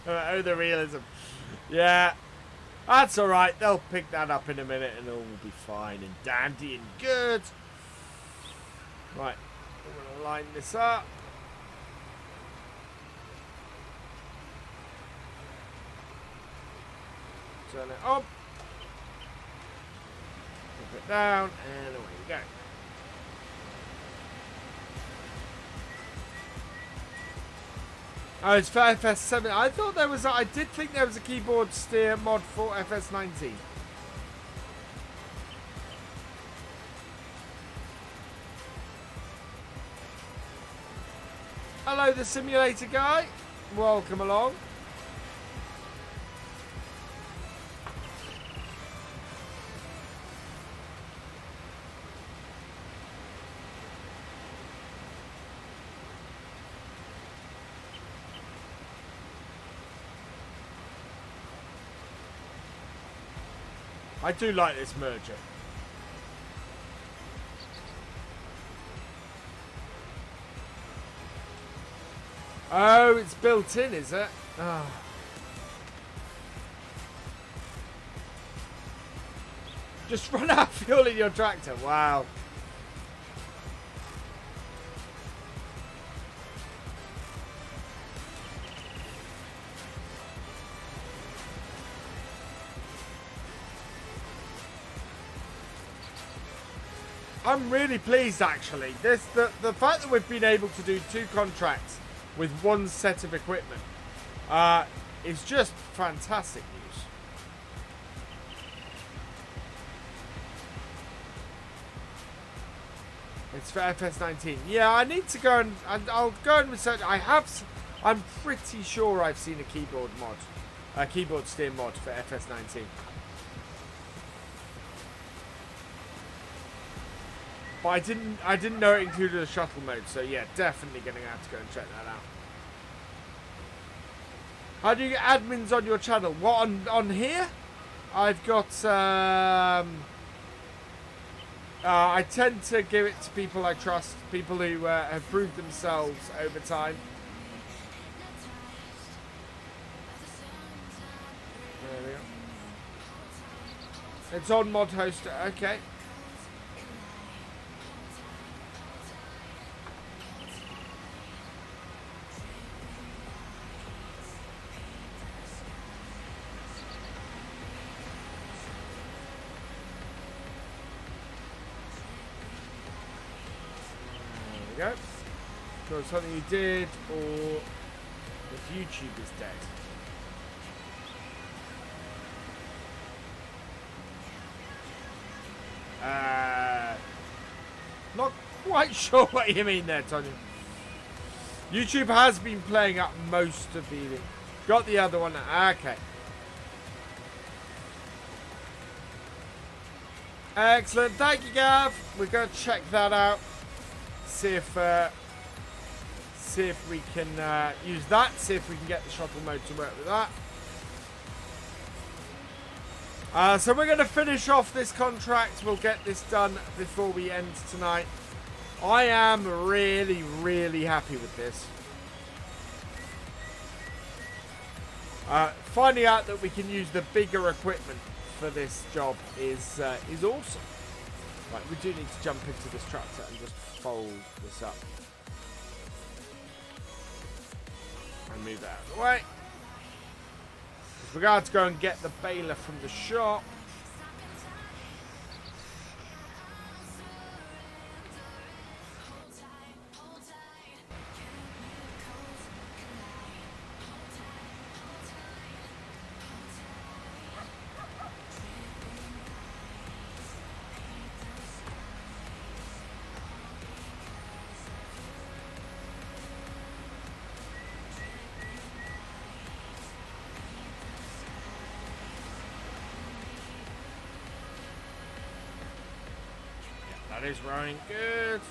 Oh, the realism. Yeah. That's alright. They'll pick that up in a minute and all will be fine and dandy and good. Right. I'm going to line this up. Turn it up. Put it down and away we go. Oh, it's for FS7. I thought there was I did think there was a keyboard steer mod for FS19. Hello, the simulator guy. Welcome along. I do like this merger. Oh, it's built in, is it? Oh. Just run out of fuel in your tractor. Wow. I'm really pleased, actually. The fact that we've been able to do 2 contracts with 1 set of equipment is just fantastic news. It's for FS19. Yeah, I need to go and I'll go and research. I'm pretty sure I've seen a keyboard mod, a keyboard steer mod for FS19. But I didn't know it included a shuttle mode, so yeah, definitely going to have to go and check that out. How do you get admins on your channel? What, on here? I've got, I tend to give it to people I trust, people who have proved themselves over time. There we go. It's on Mod Hoster, okay. Go. So something you did, or if YouTube is dead. Not quite sure what you mean there, Tony. YouTube has been playing up most of the evening. Got the other one. Okay. Excellent. Thank you, Gav. We're going to check that out. See if we can use that. See if we can get the shuttle mode to work with that. So we're going to finish off this contract. We'll get this done before we end tonight. I am really, really happy with this. Finding out that we can use the bigger equipment for this job is awesome. Right, we do need to jump into this tractor and just fold this up. And move that out of the way. We're going to go and get the baler from the shop. That is running good.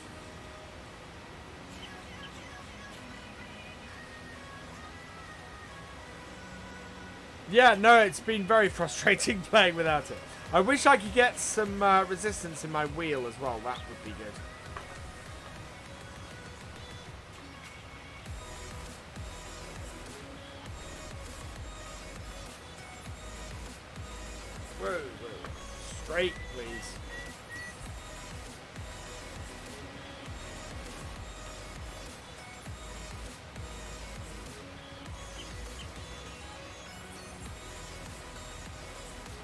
Yeah, no, it's been very frustrating playing without it. I wish I could get some resistance in my wheel as well. That would be good. Whoa, whoa. Straight, please.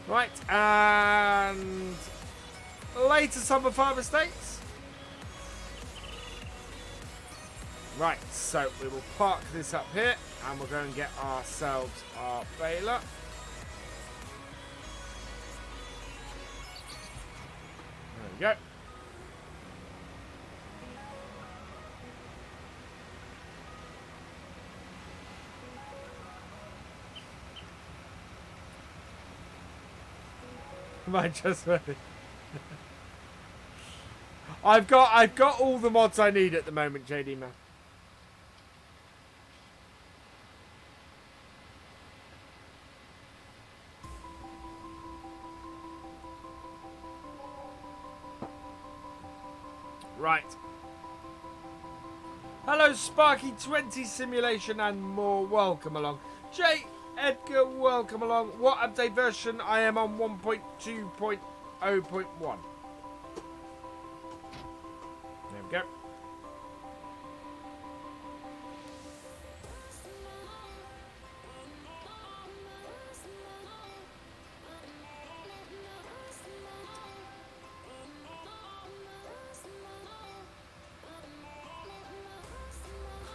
Right, and later summer farm estates. Right, so we will park this up here and we'll go and get ourselves our baler. There we go. Am I just ready? I've got all the mods I need at the moment, JD man. Right. Hello, Sparky20 Simulation and more. Welcome along. Jay Edgar, welcome along. What update version? I am on 1.2.0.1. There we go.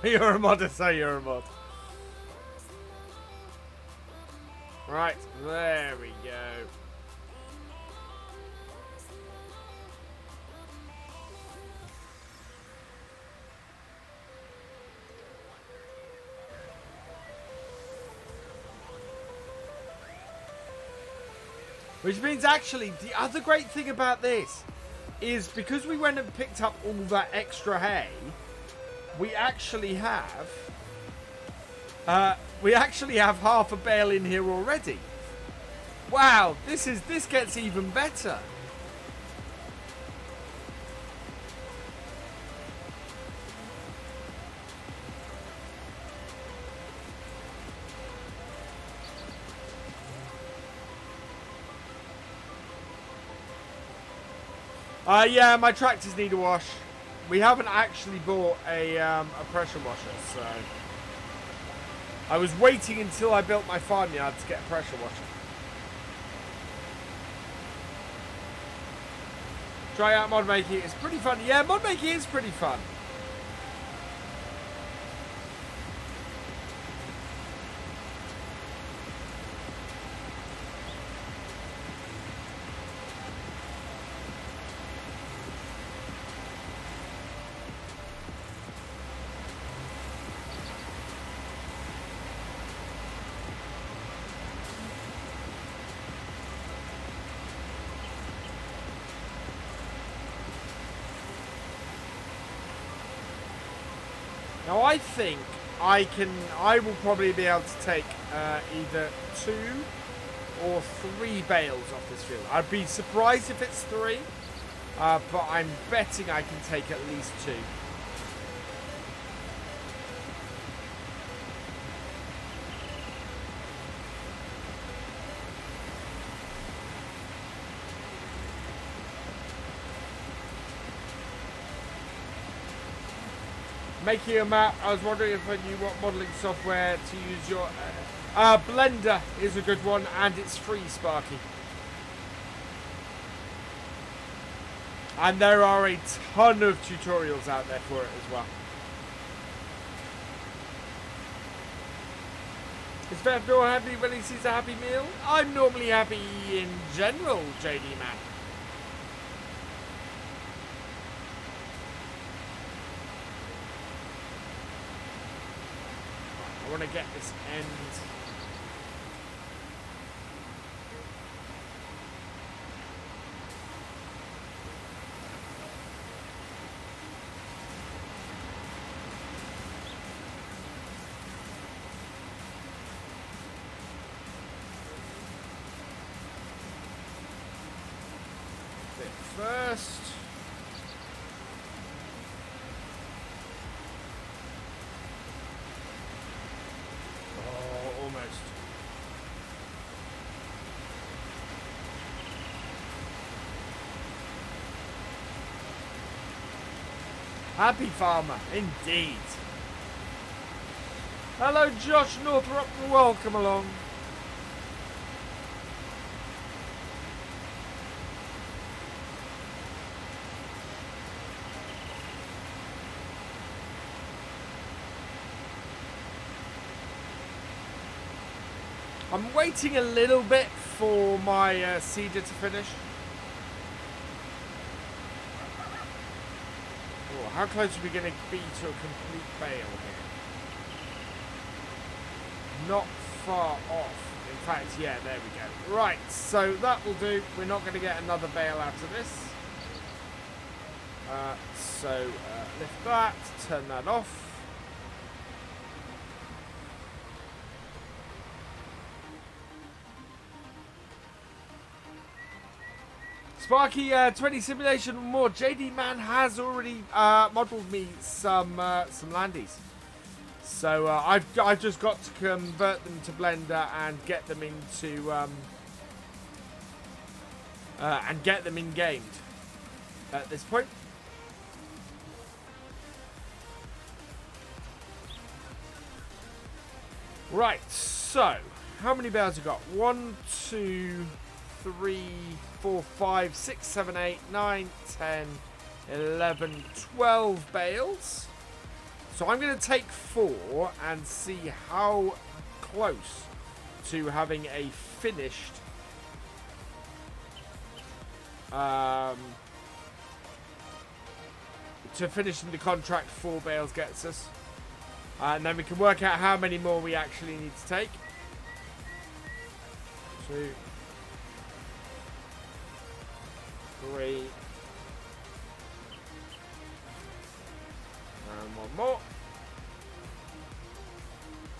You're a mod, I say you're a mod. Right, there we go. Which means actually, the other great thing about this is because we went and picked up all that extra hay, we actually have half a bale in here already. Wow, this gets even better. Yeah, my tractors need a wash. We haven't actually bought a pressure washer, so I was waiting until I built my farmyard to get a pressure washer. Try out mod making, it's pretty fun. Yeah, mod making is pretty fun. Now I think I will probably be able to take either 2 or 3 bales off this field. I'd be surprised if it's 3, but I'm betting I can take at least 2. Making a map, I was wondering if I knew what modelling software to use. Blender is a good one, and it's free, Sparky. And there are a ton of tutorials out there for it as well. Is FendtFarmer happy when he sees a Happy Meal? I'm normally happy in general, JD man. I want to get this end. First. Oh, almost. Happy farmer, indeed. Hello, Josh Northrop. Welcome along. I'm waiting a little bit for my seeder to finish. Oh, how close are we going to be to a complete bale here? Not far off. In fact, yeah, there we go. Right, so that will do. We're not going to get another bale out of this. Lift that, turn that off. Sparky, 20 simulation or more. JD Man has already modelled me some landies. So I've just got to convert them to Blender and get them into and get them in-gamed at this point. Right, so how many bales have we got? 1, 2, 3, 4, 5, 6, 7, 8, 9, 10, 11, 12 bales. So I'm going to take 4 and see how close to having a finished to finishing the contract 4 bales gets us. And then we can work out how many more we actually need to take. 2, 3, and 1 more.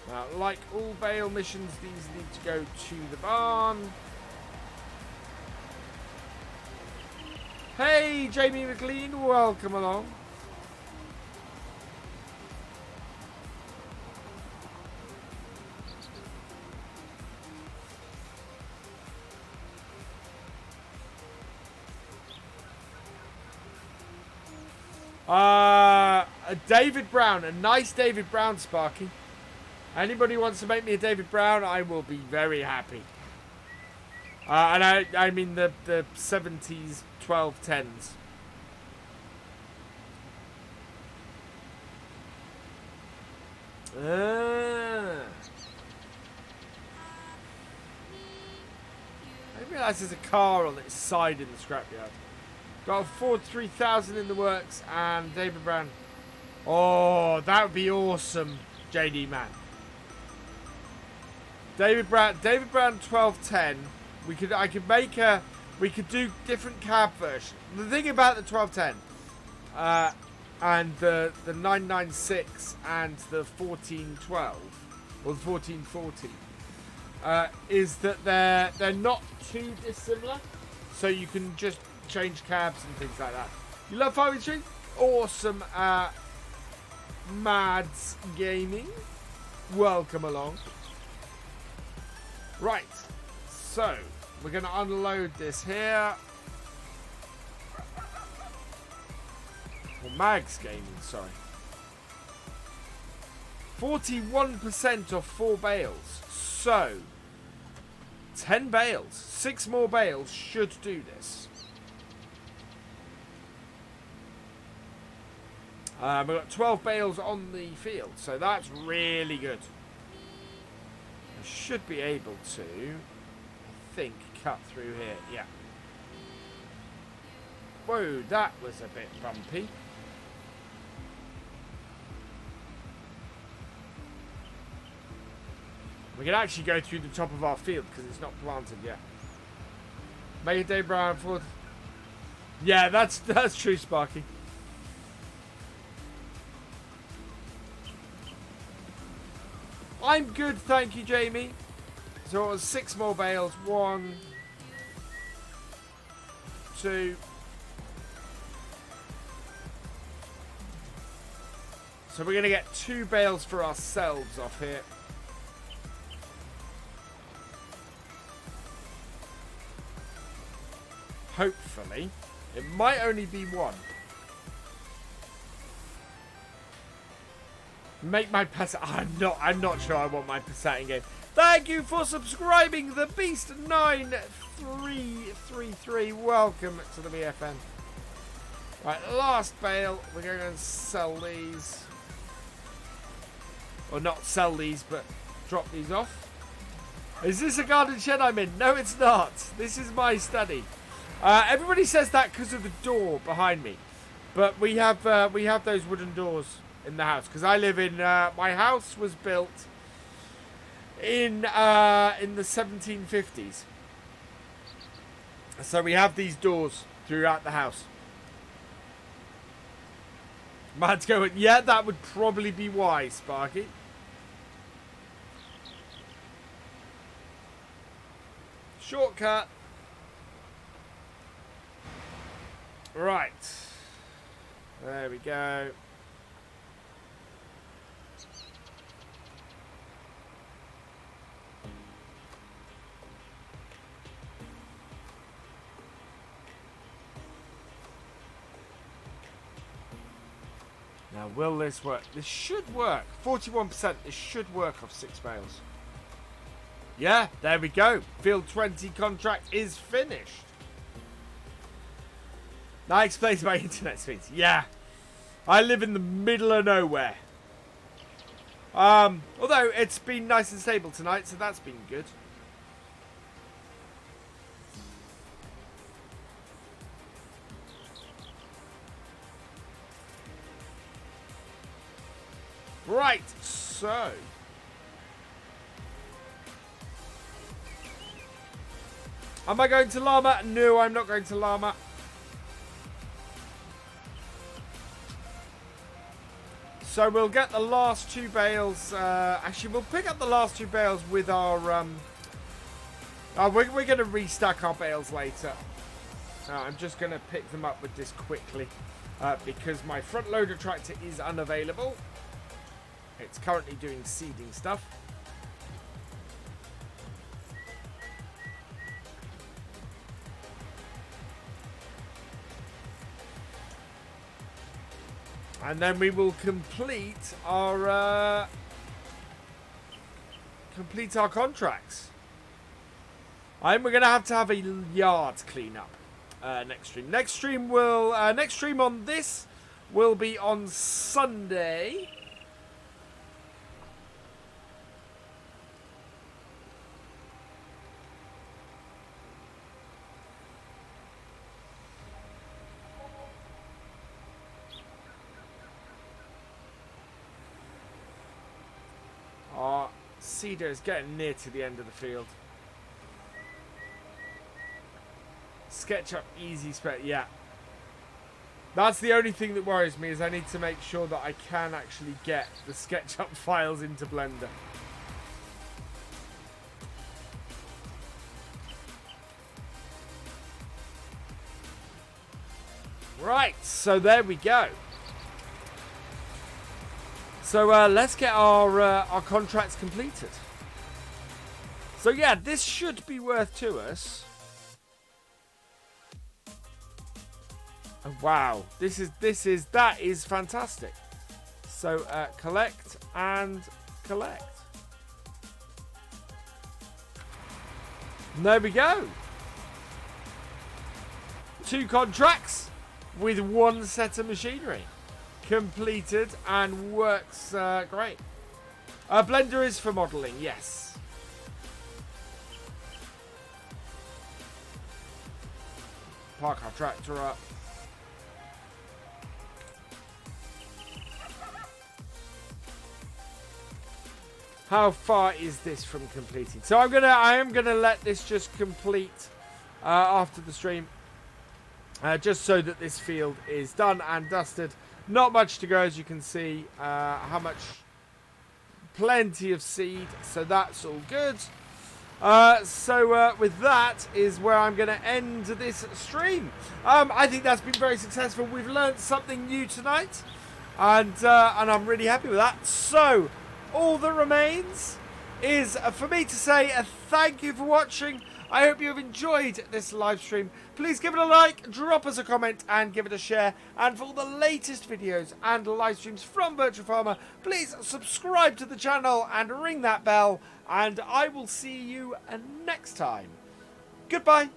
Now, like all bale missions, these need to go to the barn. Hey, Jamie McLean, welcome along. David Brown, a nice David Brown, Sparky. Anybody wants to make me a David Brown, I will be very happy. And I mean the 70s 1210s. I didn't realise there's a car on its side in the scrapyard. Got a Ford 3000 in the works and David Brown. Oh, that would be awesome, JD man. David Brown 1210. We could do different cab versions. The thing about the 1210 and the 996 and the 1412 or the 1440 is that they're not too dissimilar, so you can just change cabs and things like that. You love 5-inch? Awesome. Mads Gaming, welcome along. Right, so we're going to unload this here. Or Mags Gaming, sorry. 41% off 4 bales. So, 10 bales. 6 more bales should do this. We've got 12 bales on the field, so that's really good. I should be able to, I think, cut through here. Yeah. Whoa, that was a bit bumpy. We can actually go through the top of our field because it's not planted yet. Make a day, Brian Ford. Yeah, that's true, Sparky. I'm good, thank you, Jamie. So it was 6 more bales. 1, 2. So we're going to get 2 bales for ourselves off here. Hopefully. It might only be 1. Make my pass. I'm not sure I want my passing game. Thank you for subscribing, the Beast 9333. Welcome to the BFN. Right, last bale. We're going to sell these. Or not sell these, but drop these off. Is this a garden shed I'm in? No, it's not. This is my study. Everybody says that because of the door behind me, but we have those wooden doors in the house because I live in. My house was built in the 1750s, so we have these doors throughout the house. Man's going, yeah, that would probably be why, Sparky. Shortcut. Right. There we go. Now, will this work? This should work. 41%. This should work off 6 bales. Yeah, there we go. Field 20 contract is finished. That explains my internet speeds. Yeah. I live in the middle of nowhere. Although it's been nice and stable tonight, so that's been good. Right, so am I going to llama? No, I'm not going to llama. So we'll get the last 2 bales. Actually, we'll pick up the last 2 bales with our. We're going to restack our bales later. I'm just going to pick them up with this quickly because my front loader tractor is unavailable. It's currently doing seeding stuff. And then we will complete our contracts. We're going to have a yard clean up next stream. Next stream on this will be on Sunday. Our seeder is getting near to the end of the field. SketchUp easy spec, yeah. That's the only thing that worries me is I need to make sure that I can actually get the SketchUp files into Blender. Right, so there we go. So let's get our contracts completed. So yeah, this should be worth to us. Oh, wow, that is fantastic. So collect and collect. There we go. 2 contracts with 1 set of machinery. Completed and works great. Blender is for modelling, yes. Park our tractor up. How far is this from completing? So I am gonna let this just complete after the stream, just so that this field is done and dusted. Not much to go, as you can see. Plenty of seed, so that's all good. With that is where I'm going to end this stream. I think that's been very successful. We've learned something new tonight, and I'm really happy with that. So all that remains is for me to say a thank you for watching. I hope you have enjoyed this live stream. Please give it a like, drop us a comment, and give it a share. And for all the latest videos and live streams from FendtFarmer, please subscribe to the channel and ring that bell. And I will see you next time. Goodbye.